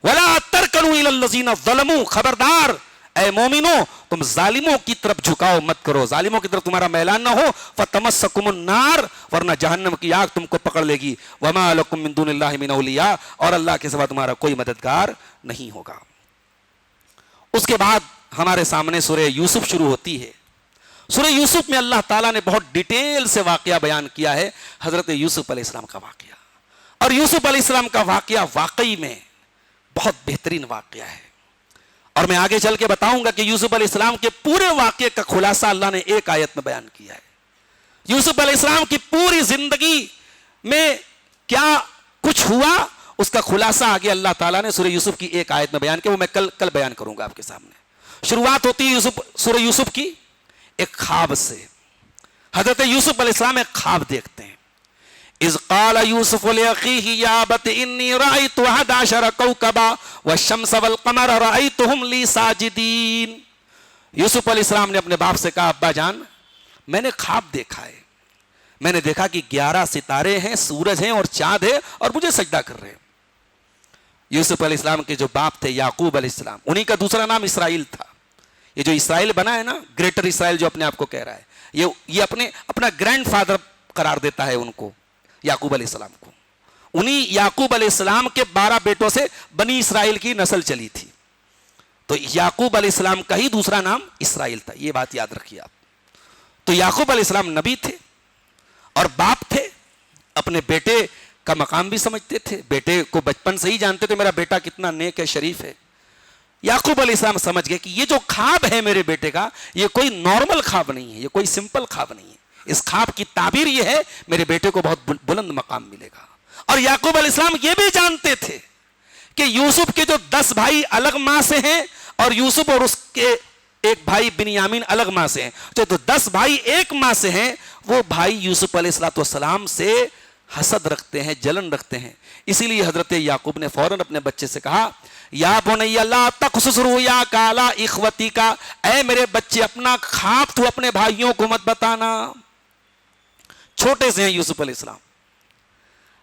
وَلَا تَرْكَنُوا إِلَى الَّذِينَ ظَلَمُوا، خبردار اے مومنو تم ظالموں کی طرف جھکاؤ مت کرو، ظالموں کی طرف تمہارا میلان نہ ہو، فَتَمَسَّكُمُ النَّارُ، ورنہ جہنم کی آگ تم کو پکڑ لے گی، وَمَا لَكُم مِّن دُونِ اللَّهِ مِنْ أَوْلِيَاءَ، اور اللہ کے سوا تمہارا کوئی مددگار نہیں ہوگا۔ اس کے بعد ہمارے سامنے سورہ یوسف شروع ہوتی ہے۔ سورہ یوسف میں اللہ تعالیٰ نے بہت ڈیٹیل سے واقعہ بیان کیا ہے، حضرت یوسف علیہ السلام کا واقعہ، اور یوسف علیہ السلام کا واقعہ واقعی میں بہت بہترین واقعہ ہے، اور میں آگے چل کے بتاؤں گا کہ یوسف علیہ السلام کے پورے واقعے کا خلاصہ اللہ نے ایک آیت میں بیان کیا ہے۔ یوسف علیہ السلام کی پوری زندگی میں کیا کچھ ہوا اس کا خلاصہ آگے اللہ تعالیٰ نے سورہ یوسف کی ایک آیت میں بیان کیا، وہ میں کل بیان کروں گا آپ کے سامنے۔ شروعات ہوتی ہے سورہ یوسف کی ایک خواب سے۔ حضرت یوسف علیہ السلام ایک خواب دیکھتے ہیں. اذ قال یوسف لأخیہ یا ابت انی رأیت 11 کوکبا والشمس والقمر رأیتہم لی ساجدین. یوسف علیہ السلام نے اپنے باپ سے کہا ابا جان میں نے خواب دیکھا ہے, میں نے دیکھا کہ 11 ستارے ہیں, سورج ہیں اور چاند ہے اور مجھے سجدہ کر رہے ہیں. یوسف علیہ السلام کے جو باپ تھے یعقوب علیہ السلام, انہی کا دوسرا نام اسرائیل تھا. یہ جو اسرائیل بنا ہے نا, گریٹر اسرائیل جو اپنے آپ کو کہہ رہا ہے, یہ اپنا گرینڈ فادر قرار دیتا ہے ان کو, یعقوب علیہ السلام کو. انہی یعقوب علیہ السلام کے 12 بیٹوں سے بنی اسرائیل کی نسل چلی تھی. تو یعقوب علیہ السلام کا ہی دوسرا نام اسرائیل تھا, یہ بات یاد رکھیے آپ. تو یعقوب علیہ السلام نبی تھے اور باپ تھے, اپنے بیٹے کا مقام بھی سمجھتے تھے, بیٹے کو بچپن سے ہی جانتے تھے میرا بیٹا کتنا نیک ہے, شریف ہے. یعقوب علیہ السلام سمجھ گئے کہ یہ جو خواب ہے میرے بیٹے کا, یہ کوئی نارمل خواب نہیں ہے, یہ کوئی سمپل خواب نہیں ہے. اس خواب کی تعبیر یہ ہے میرے بیٹے کو بہت بلند مقام ملے گا. اور یعقوب علیہ السلام یہ بھی جانتے تھے کہ یوسف کے جو 10 بھائی الگ ماں سے ہیں اور یوسف اور اس کے ایک بھائی بنیامین الگ ماں سے ہیں, جو 10 بھائی ایک ماں سے ہیں, وہ بھائی یوسف علیہ السلام سے حسد رکھتے ہیں, جلن رکھتے ہیں. اسی لیے حضرت یعقوب نے فوراً اپنے بچے سے کہا یا بنی لا تقصص رؤیاک علی اخوتک, اے میرے بچے اپنا خواب تو اپنے بھائیوں کو مت بتانا. چھوٹے سے ہیں یوسف علیہ السلام,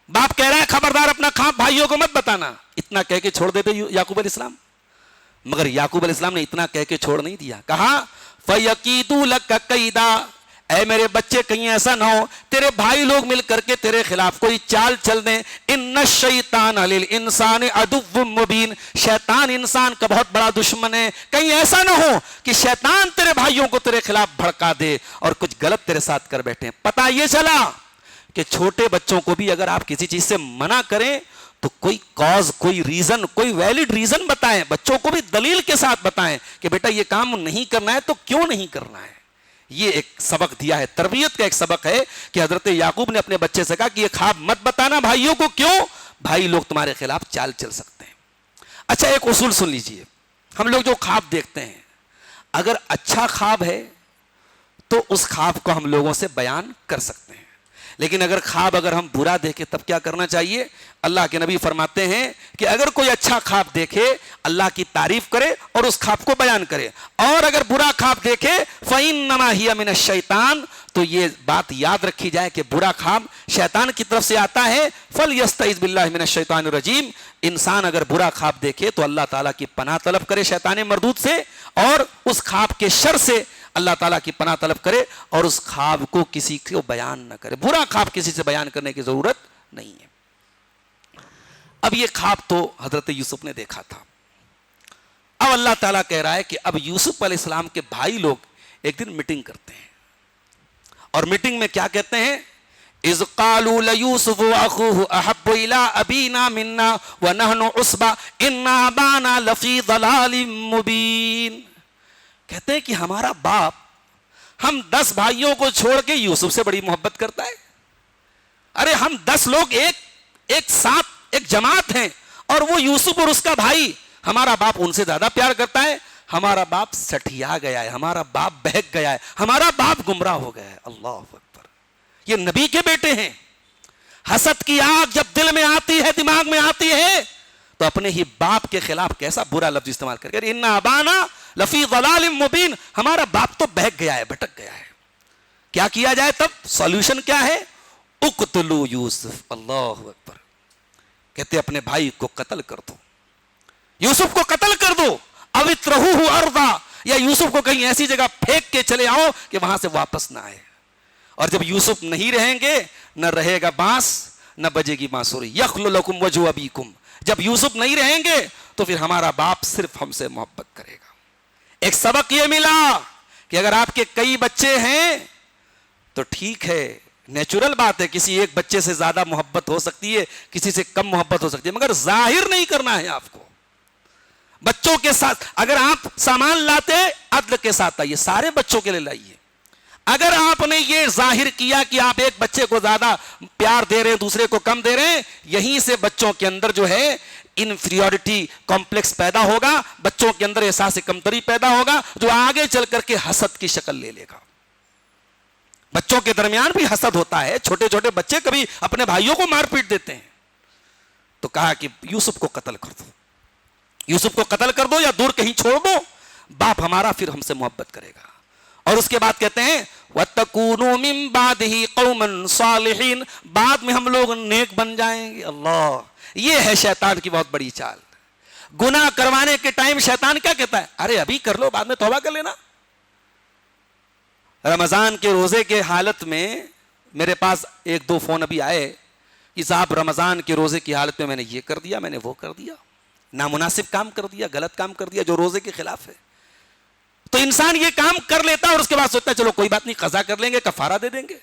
باپ کہہ رہا ہے خبردار اپنا خواب بھائیوں کو مت بتانا. اتنا کہہ کے چھوڑ دیتے یعقوب علیہ السلام, مگر یعقوب علیہ السلام نے اتنا کہہ کے چھوڑ نہیں دیا. کہا فَيَكِيدُوا لَكَ كَيْدًا, اے میرے بچے کہیں ایسا نہ ہو تیرے بھائی لوگ مل کر کے تیرے خلاف کوئی چال چل دیں. ان الشیطان للانسان عدو مبین, شیطان انسان کا بہت بڑا دشمن ہے. کہیں ایسا نہ ہو کہ شیطان تیرے بھائیوں کو تیرے خلاف بھڑکا دے اور کچھ غلط تیرے ساتھ کر بیٹھے. پتہ یہ چلا کہ چھوٹے بچوں کو بھی اگر آپ کسی چیز سے منع کریں تو کوئی کاز, کوئی ریزن, کوئی ویلڈ ریزن بتائیں, بچوں کو بھی دلیل کے ساتھ بتائیں کہ بیٹا یہ کام نہیں کرنا ہے تو کیوں نہیں کرنا ہے. یہ ایک سبق دیا ہے, تربیت کا ایک سبق ہے کہ حضرت یعقوب نے اپنے بچے سے کہا کہ یہ خواب مت بتانا بھائیوں کو. کیوں؟ بھائی لوگ تمہارے خلاف چال چل سکتے ہیں. اچھا ایک اصول سن لیجئے, ہم لوگ جو خواب دیکھتے ہیں اگر اچھا خواب ہے تو اس خواب کو ہم لوگوں سے بیان کر سکتے ہیں, لیکن اگر ہم برا دیکھیں تب کیا کرنا چاہیے؟ اللہ کے نبی فرماتے ہیں کہ اگر کوئی اچھا خواب دیکھے اللہ کی تعریف کرے اور اس خواب کو بیان کرے, اور اگر برا خواب دیکھے فَإِنَّمَا هِيَ مِنَ الشَّيْطَانِ, تو یہ بات یاد رکھی جائے کہ برا خواب شیطان کی طرف سے آتا ہے. فَلْيَسْتَعِذْ بِاللَّهِ مِنَ الشَّيْطَانِ الرَّجِيمِ, انسان اگر برا خواب دیکھے تو اللہ تعالیٰ کی پناہ طلب کرے شیطان مردود سے, اور اس خواب کے شر سے اللہ تعالیٰ کی پناہ طلب کرے, اور اس خواب کو کسی کو بیان نہ کرے. برا خواب کسی سے بیان کرنے کی ضرورت نہیں ہے. اب یہ خواب تو حضرت یوسف نے دیکھا تھا. اب اللہ تعالیٰ کہہ رہا ہے کہ اب یوسف علیہ السلام کے بھائی لوگ ایک دن میٹنگ کرتے ہیں, اور میٹنگ میں کیا کہتے ہیں؟ اذ قالوا ليوسف واخوه احب الى ابينا منا ونحن عصبة ان ابانا لفي ضلال مبين. کہتے ہیں کہ ہمارا باپ ہم 10 بھائیوں کو چھوڑ کے یوسف سے بڑی محبت کرتا ہے. ارے ہم 10 لوگ ایک ساتھ ایک جماعت ہیں, اور وہ یوسف اور اس کا بھائی, ہمارا باپ ان سے زیادہ پیار کرتا ہے. ہمارا باپ سٹھیا گیا ہے, ہمارا باپ بہک گیا ہے, ہمارا باپ گمراہ ہو گیا ہے. اللہ اکبر, یہ نبی کے بیٹے ہیں. حسد کی آگ جب دل میں آتی ہے, دماغ میں آتی ہے, تو اپنے ہی باپ کے خلاف کیسا برا لفظ استعمال کر کے ان ابانا لفی ضلال مبین, ہمارا باپ تو بہک گیا ہے, بھٹک گیا ہے. کیا کیا جائے تب؟ سولوشن کیا ہے؟ اقتلوا یوسف. اللہ اکبر. کہتے اپنے بھائی کو قتل کر دو, یوسف کو قتل کر دو. او اطرحوہ ارضا, یا یوسف کو کہیں ایسی جگہ پھینک کے چلے آؤ کہ وہاں سے واپس نہ آئے. اور جب یوسف نہیں رہیں گے نہ رہے گا بانس نہ بجے گی بانسری. یخل لکم وجہ ابیکم, جب یوسف نہیں رہیں گے تو پھر ہمارا باپ صرف ہم سے محبت کرے گا. ایک سبق یہ ملا کہ اگر آپ کے کئی بچے ہیں تو ٹھیک ہے, نیچرل بات ہے, کسی ایک بچے سے زیادہ محبت ہو سکتی ہے, کسی سے کم محبت ہو سکتی ہے, مگر ظاہر نہیں کرنا ہے آپ کو. بچوں کے ساتھ اگر آپ سامان لاتے عدل کے ساتھ آئیے, سارے بچوں کے لیے لائیے. اگر آپ نے یہ ظاہر کیا کہ آپ ایک بچے کو زیادہ پیار دے رہے ہیں دوسرے کو کم دے رہے ہیں, یہیں سے بچوں کے اندر جو ہے انفیریورٹی کمپلیکس پیدا ہوگا, بچوں کے اندر احساس کمتری پیدا ہوگا, جو آگے چل کر کے حسد کی شکل لے لے گا. بچوں کے درمیان بھی حسد ہوتا ہے, چھوٹے چھوٹے بچے کبھی اپنے بھائیوں کو مار پیٹ دیتے ہیں. تو کہا کہ یوسف کو قتل کر دو, یوسف کو قتل کر دو یا دور کہیں چھوڑ دو, باپ ہمارا پھر ہم سے محبت کرے گا. اور اس کے بعد کہتے ہیں وَتَّكُونُوا مِن بَعْدِهِ قَوْمًا صَالِحِينَ, بعد میں ہم لوگ نیک بن جائیں گے. اللہ, یہ ہے شیطان کی بہت بڑی چال. گناہ کروانے کے ٹائم شیطان کیا کہتا ہے, ارے ابھی کر لو, بعد میں توبہ کر لینا. رمضان کے روزے کے حالت میں میرے پاس ایک دو فون ابھی آئے کہ صاحب رمضان کے روزے کی حالت میں نے یہ کر دیا, میں نے وہ کر دیا, نامناسب کام کر دیا, غلط کام کر دیا جو روزے کے خلاف ہے. تو انسان یہ کام کر لیتا اور اس کے بعد سوچتا ہے چلو کوئی بات نہیں, قضا کر لیں گے, کفارہ دے دیں گے.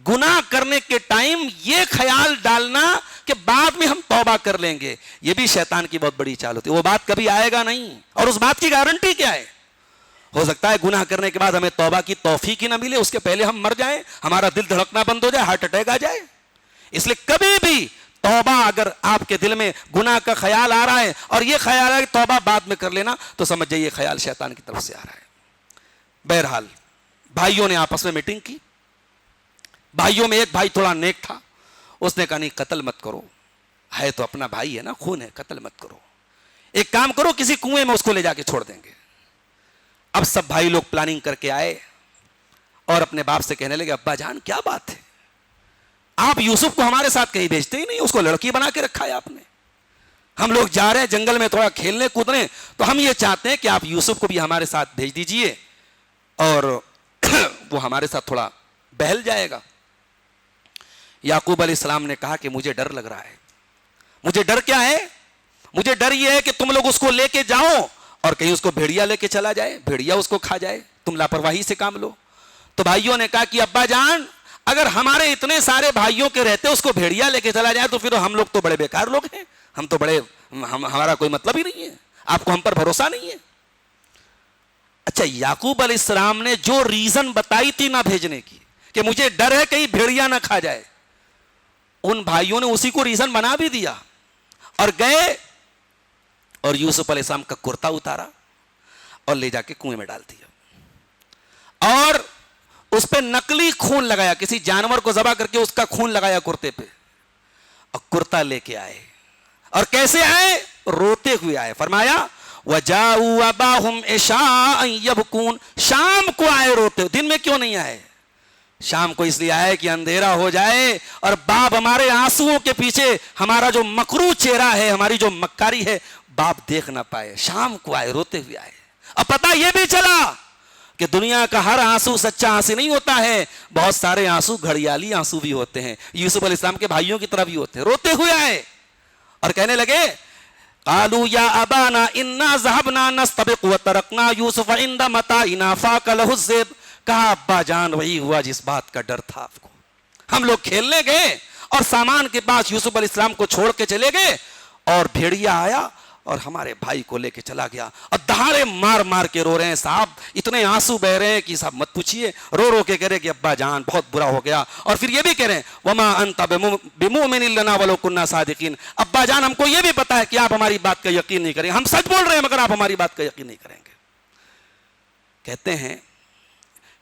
گناہ کرنے کے ٹائم یہ خیال ڈالنا کہ بعد میں ہم توبہ کر لیں گے, یہ بھی شیطان کی بہت بڑی چال ہوتی ہے. وہ بات کبھی آئے گا نہیں, اور اس بات کی گارنٹی کیا ہے؟ ہو سکتا ہے گناہ کرنے کے بعد ہمیں توبہ کی توفیق ہی نہ ملے, اس کے پہلے ہم مر جائیں, ہمارا دل دھڑکنا بند ہو جائے, ہارٹ اٹیک آ جائے. اس لیے کبھی بھی توبہ, اگر آپ کے دل میں گناہ کا خیال آ رہا ہے اور یہ خیال ہے کہ توبہ بعد میں کر لینا, تو سمجھ جائیے یہ خیال شیطان کی طرف سے آ رہا ہے. بہرحال بھائیوں نے آپس میں میٹنگ کی. بھائیوں میں ایک بھائی تھوڑا نیک تھا, اس نے کہا نہیں قتل مت کرو, ہے تو اپنا بھائی ہے نا, خون ہے, قتل مت کرو, ایک کام کرو کسی کنویں میں اس کو لے جا کے چھوڑ دیں گے. اب سب بھائی لوگ پلاننگ کر کے آئے اور اپنے باپ سے کہنے لگے ابا جان کیا بات ہے, آپ یوسف کو ہمارے ساتھ کہیں بھیجتے ہی نہیں, اس کو لڑکی بنا کے رکھا ہے آپ نے. ہم لوگ جا رہے ہیں جنگل میں تھوڑا کھیلنے کودنے, تو ہم یہ چاہتے ہیں کہ آپ یوسف کو بھی ہمارے ساتھ بھیج دیجئے اور وہ ہمارے ساتھ تھوڑا بہل جائے گا. یعقوب علیہ السلام نے کہا کہ مجھے ڈر لگ رہا ہے. مجھے ڈر کیا ہے؟ مجھے ڈر یہ ہے کہ تم لوگ اس کو لے کے جاؤ اور کہیں اس کو بھیڑیا لے کے چلا جائے, بھیڑیا اس کو کھا جائے, تم لاپرواہی سے کام لو. تو بھائیوں نے کہا کہ ابا جان اگر ہمارے اتنے سارے بھائیوں کے رہتے اس کو بھیڑیا لے کے چلا جائے تو پھر ہم لوگ تو بڑے بیکار لوگ ہیں, ہم تو بڑے, ہمارا کوئی مطلب ہی نہیں ہے, آپ کو ہم پر بھروسہ نہیں ہے. اچھا, یعقوب علیہ السلام نے جو ریزن بتائی تھی نہ بھیجنے کی کہ مجھے ڈر ہے کہیں بھیڑیا نہ کھا جائے, ان بھائیوں نے اسی کو ریزن بنا بھی دیا اور گئے اور یوسف علیہ السلام کا کرتا اتارا اور لے جا کے کنویں میں ڈال دیا اور اس پہ نقلی خون لگایا, کسی جانور کو ذبح کر کے اس کا خون لگایا کرتے پہ, اور کرتا لے کے آئے. اور کیسے آئے؟ روتے ہوئے آئے. فرمایا وَجَاءُوا أَبَاهُمْ عِشَاءً يَبْكُونَ, شام کو آئے روتے, دن میں کیوں نہیں آئے؟ شام کو اس لیے آئے کہ اندھیرا ہو جائے اور باپ ہمارے آنسوؤں کے پیچھے ہمارا جو مکروہ چہرہ ہے, ہماری جو مکاری ہے, باپ دیکھ نہ پائے. شام کو آئے, روتے ہوئے آئے. اب پتہ یہ بھی چلا کہ دنیا کا ہر آنسو سچا آنسو نہیں ہوتا ہے, بہت سارے آنسو گھڑیالی آنسو بھی ہوتے ہیں. یوسف علیہ السلام کے بھائیوں کی طرح بھی ہوتے ہیں. روتے ہوئے آئے اور کہنے لگے قالوا یا ابانا انا ذهبنا نستبق وتركنا يوسف عند متاعنا فاكله الذئب. کہا ابا جان وہی ہوا جس بات کا ڈر تھا آپ کو, ہم لوگ کھیلنے گئے اور سامان کے پاس یوسف علیہ السلام کو چھوڑ کے چلے گئے اور بھیڑیا آیا اور ہمارے بھائی کو لے کے چلا گیا. اور دہاڑے مار مار کے رو رہے ہیں صاحب, اتنے آنسو بہ رہے ہیں کہ صاحب مت پوچھیے, رو رو کے کہہ رہے کہ ابا جان بہت برا ہو گیا. اور پھر یہ بھی کہہ رہے ہیں وما انت بمؤمن لنا ولو كنا صادقین, ابا جان ہم کو یہ بھی پتا ہے کہ آپ ہماری بات کا یقین نہیں کریں, ہم سچ بول رہے ہیں مگر آپ ہماری بات کا یقین نہیں کریں گے. کہتے ہیں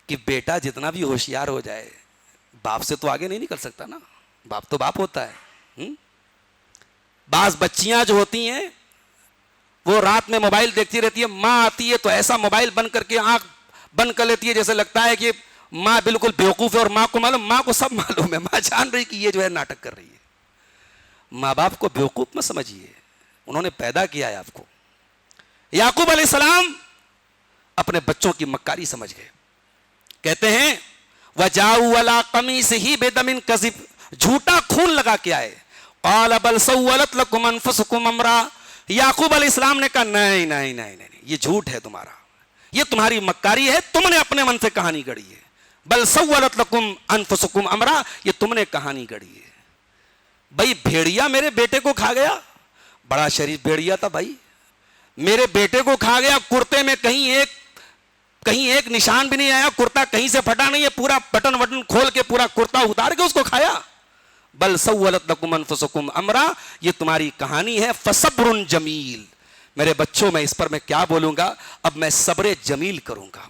کہ بیٹا جتنا بھی ہوشیار ہو جائے باپ سے تو آگے نہیں نکل سکتا نا, باپ تو باپ ہوتا ہے. بعض بچیاں جو ہوتی ہیں وہ رات میں موبائل دیکھتی رہتی ہے, ماں آتی ہے تو ایسا موبائل بند کر کے آنکھ بند کر لیتی ہے جیسے لگتا ہے کہ ماں بالکل بیوقوف ہے, اور ماں کو معلوم, ماں کو سب معلوم ہے, ماں جان رہی کہ یہ جو ہے ناٹک کر رہی ہے. ماں باپ کو بیوقوف مت سمجھیے, انہوں نے پیدا کیا ہے آپ کو. یعقوب علیہ السلام اپنے بچوں کی مکاری سمجھ گئے. کہتے ہیں وَجَاءُوا عَلَىٰ قَمِيصِهِ بِدَمٍ كَذِبٍ, جھوٹا خون لگا کے آئے. قَالَ بَلْ سَوَّلَتْ لَكُمْ أَنفُسُكُمْ أَمْرًا, یعقوب علیہ السلام نے کہا نہیں نہیں نہیں نہیں, یہ جھوٹ ہے تمہارا, یہ تمہاری مکاری ہے, تم نے اپنے من سے کہانی گڑھی ہے. بل سولت لکم انفسکم امرا, یہ تم نے کہانی گڑھی ہے. بھائی بھیڑیا میرے بیٹے کو کھا گیا, بڑا شریف بھیڑیا تھا بھائی, میرے بیٹے کو کھا گیا, کرتے میں کہیں ایک نشان بھی نہیں آیا, کرتا کہیں سے پھٹا نہیں ہے, پورا بٹن وٹن کھول کے پورا کرتا اتار کے اس کو کھایا. بل سولت لکم انفسکم امرا, یہ تمہاری کہانی ہے. فصبر جمیل, میرے بچوں میں اس پر میں کیا بولوں گا, اب میں صبر جمیل کروں گا.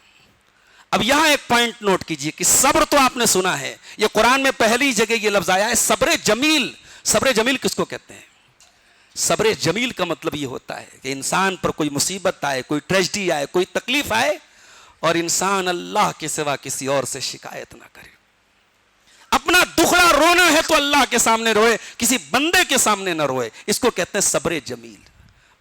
اب یہاں ایک پوائنٹ نوٹ کیجئے کہ صبر تو آپ نے سنا ہے، یہ قرآن میں پہلی جگہ یہ لفظ آیا ہے صبر جمیل. صبر جمیل کس کو کہتے ہیں؟ صبر جمیل کا مطلب یہ ہوتا ہے کہ انسان پر کوئی مصیبت آئے، کوئی ٹریجڈی آئے، کوئی تکلیف آئے اور انسان اللہ کے سوا کسی اور سے شکایت نہ کرے. اپنا دکھڑا رونا ہے تو اللہ کے سامنے روئے، کسی بندے کے سامنے نہ روئے. اس کو کہتے ہیں صبر جمیل.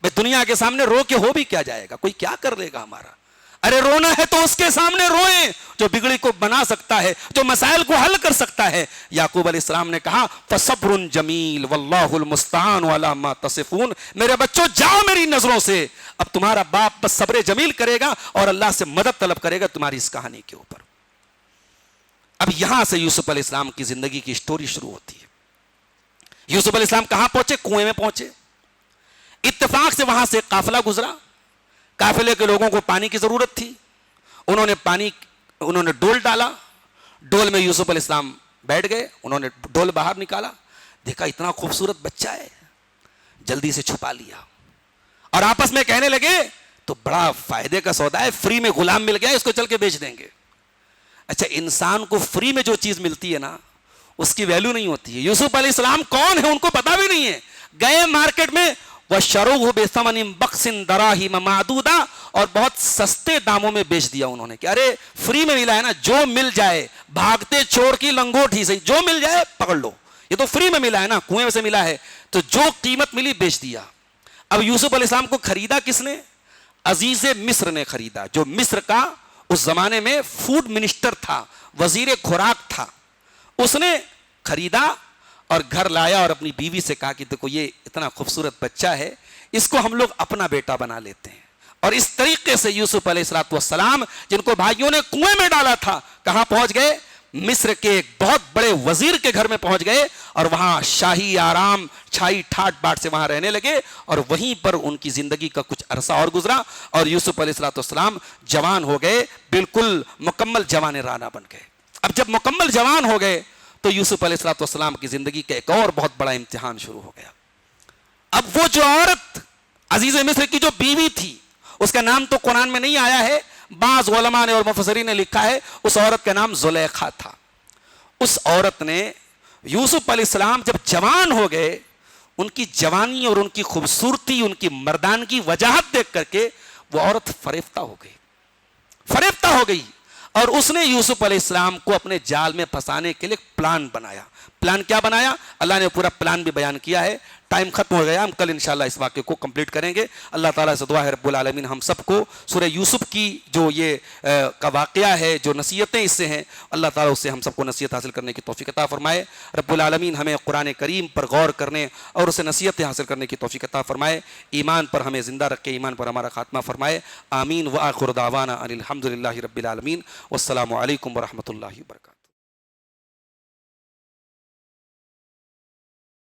بھئی دنیا کے سامنے رو کے ہو بھی کیا جائے گا، کوئی کیا کر لے گا ہمارا؟ ارے رونا ہے تو اس کے سامنے روئیں جو بگڑی کو بنا سکتا ہے، جو مسائل کو حل کر سکتا ہے. یعقوب علیہ السلام نے کہا فصبر جمیل واللہ المستعان علی ما تصفون. میرے بچوں جاؤ میری نظروں سے. اب تمہارا باپ بس صبر جمیل کرے گا اور اللہ سے مدد طلب کرے گا تمہاری اس کہانی کے اوپر. اب یہاں سے یوسف علیہ السلام کی زندگی کی سٹوری شروع ہوتی ہے. یوسف علیہ السلام کہاں پہنچے؟ کنویں میں پہنچے. اتفاق سے وہاں سے قافلہ گزرا. قافلے کے لوگوں کو پانی کی ضرورت تھی. انہوں نے ڈول ڈالا. ڈول میں یوسف علیہ السلام بیٹھ گئے. انہوں نے ڈول باہر نکالا. دیکھا اتنا خوبصورت بچہ ہے. جلدی سے چھپا لیا اور آپس میں کہنے لگے تو بڑا فائدے کا سودا ہے، فری میں غلام مل گیا، اس کو چل کے بیچ دیں گے. اچھا انسان کو فری میں جو چیز ملتی ہے نا اس کی ویلیو نہیں ہوتی ہے. یوسف علیہ السلام کون ہے ان کو پتا بھی نہیں ہے. گئے مارکیٹ میں وَشَرُوهُ بِثَمَنٍ بَخْسٍ دَرَاهِمَ مَعْدُودَةٍ اور بہت سستے داموں میں بیچ دیا انہوں نے کہ ارے فری میں ملا ہے نا، جو مل جائے، بھاگتے چور کی لنگوٹ ہی صحیح، جو مل جائے پکڑ لو، یہ تو فری میں ملا ہے نا، کنویں سے ملا ہے. تو جو قیمت ملی بیچ دیا. اب یوسف علیہ السلام کو خریدا کس نے؟ عزیز مصر نے خریدا، جو مصر کا اس زمانے میں فوڈ منسٹر تھا، وزیر خوراک تھا. اس نے خریدا اور گھر لایا اور اپنی بیوی سے کہا کہ دیکھو یہ اتنا خوبصورت بچہ ہے، اس کو ہم لوگ اپنا بیٹا بنا لیتے ہیں. اور اس طریقے سے یوسف علیہ السلام جن کو بھائیوں نے کنویں میں ڈالا تھا کہاں پہنچ گئے؟ مصر کے ایک بہت بڑے وزیر کے گھر میں پہنچ گئے اور وہاں شاہی آرام چھائی ٹھاٹ باٹ سے وہاں رہنے لگے. اور وہیں پر ان کی زندگی کا کچھ عرصہ اور گزرا اور یوسف علیہ السلام جوان ہو گئے، بالکل مکمل جوان رانا بن گئے. اب جب مکمل جوان ہو گئے تو یوسف علیہ السلام کی زندگی کا ایک اور بہت بڑا امتحان شروع ہو گیا. اب وہ جو عورت عزیز مصر کی جو بیوی تھی، اس کا نام تو قرآن میں نہیں آیا ہے، بعض علماء نے اور مفسرین نے لکھا ہے اس عورت کا نام زلیخا تھا. اس عورت نے یوسف علیہ السلام جب جوان ہو گئے، ان کی جوانی اور ان کی خوبصورتی، ان کی مردانگی وجاہت دیکھ کر کے وہ عورت فریفتہ ہو گئی اور اس نے یوسف علیہ السلام کو اپنے جال میں پھنسانے کے لیے پلان بنایا. پلان کیا بنایا؟ اللہ نے پورا پلان بھی بیان کیا ہے. ٹائم ختم ہو گیا، ہم کل انشاءاللہ اس واقعے کو کمپلیٹ کریں گے. اللہ تعالیٰ سے دعا ہے رب العالمین ہم سب کو سورہ یوسف کی جو یہ کا واقعہ ہے، جو نصیحتیں اس سے ہیں، اللہ تعالیٰ اس سے ہم سب کو نصیحت حاصل کرنے کی توفیق عطا فرمائے. رب العالمین ہمیں قرآن کریم پر غور کرنے اور اسے نصیحتیں حاصل کرنے کی توفیق عطا فرمائے. ایمان پر ہمیں زندہ رکھے، ایمان پر ہمارا خاتمہ فرمائے. آمین. وآخر دعوانا ان الحمد للہ رب العالمین. والسلام علیکم ورحمۃ اللہ وبرکاتہ.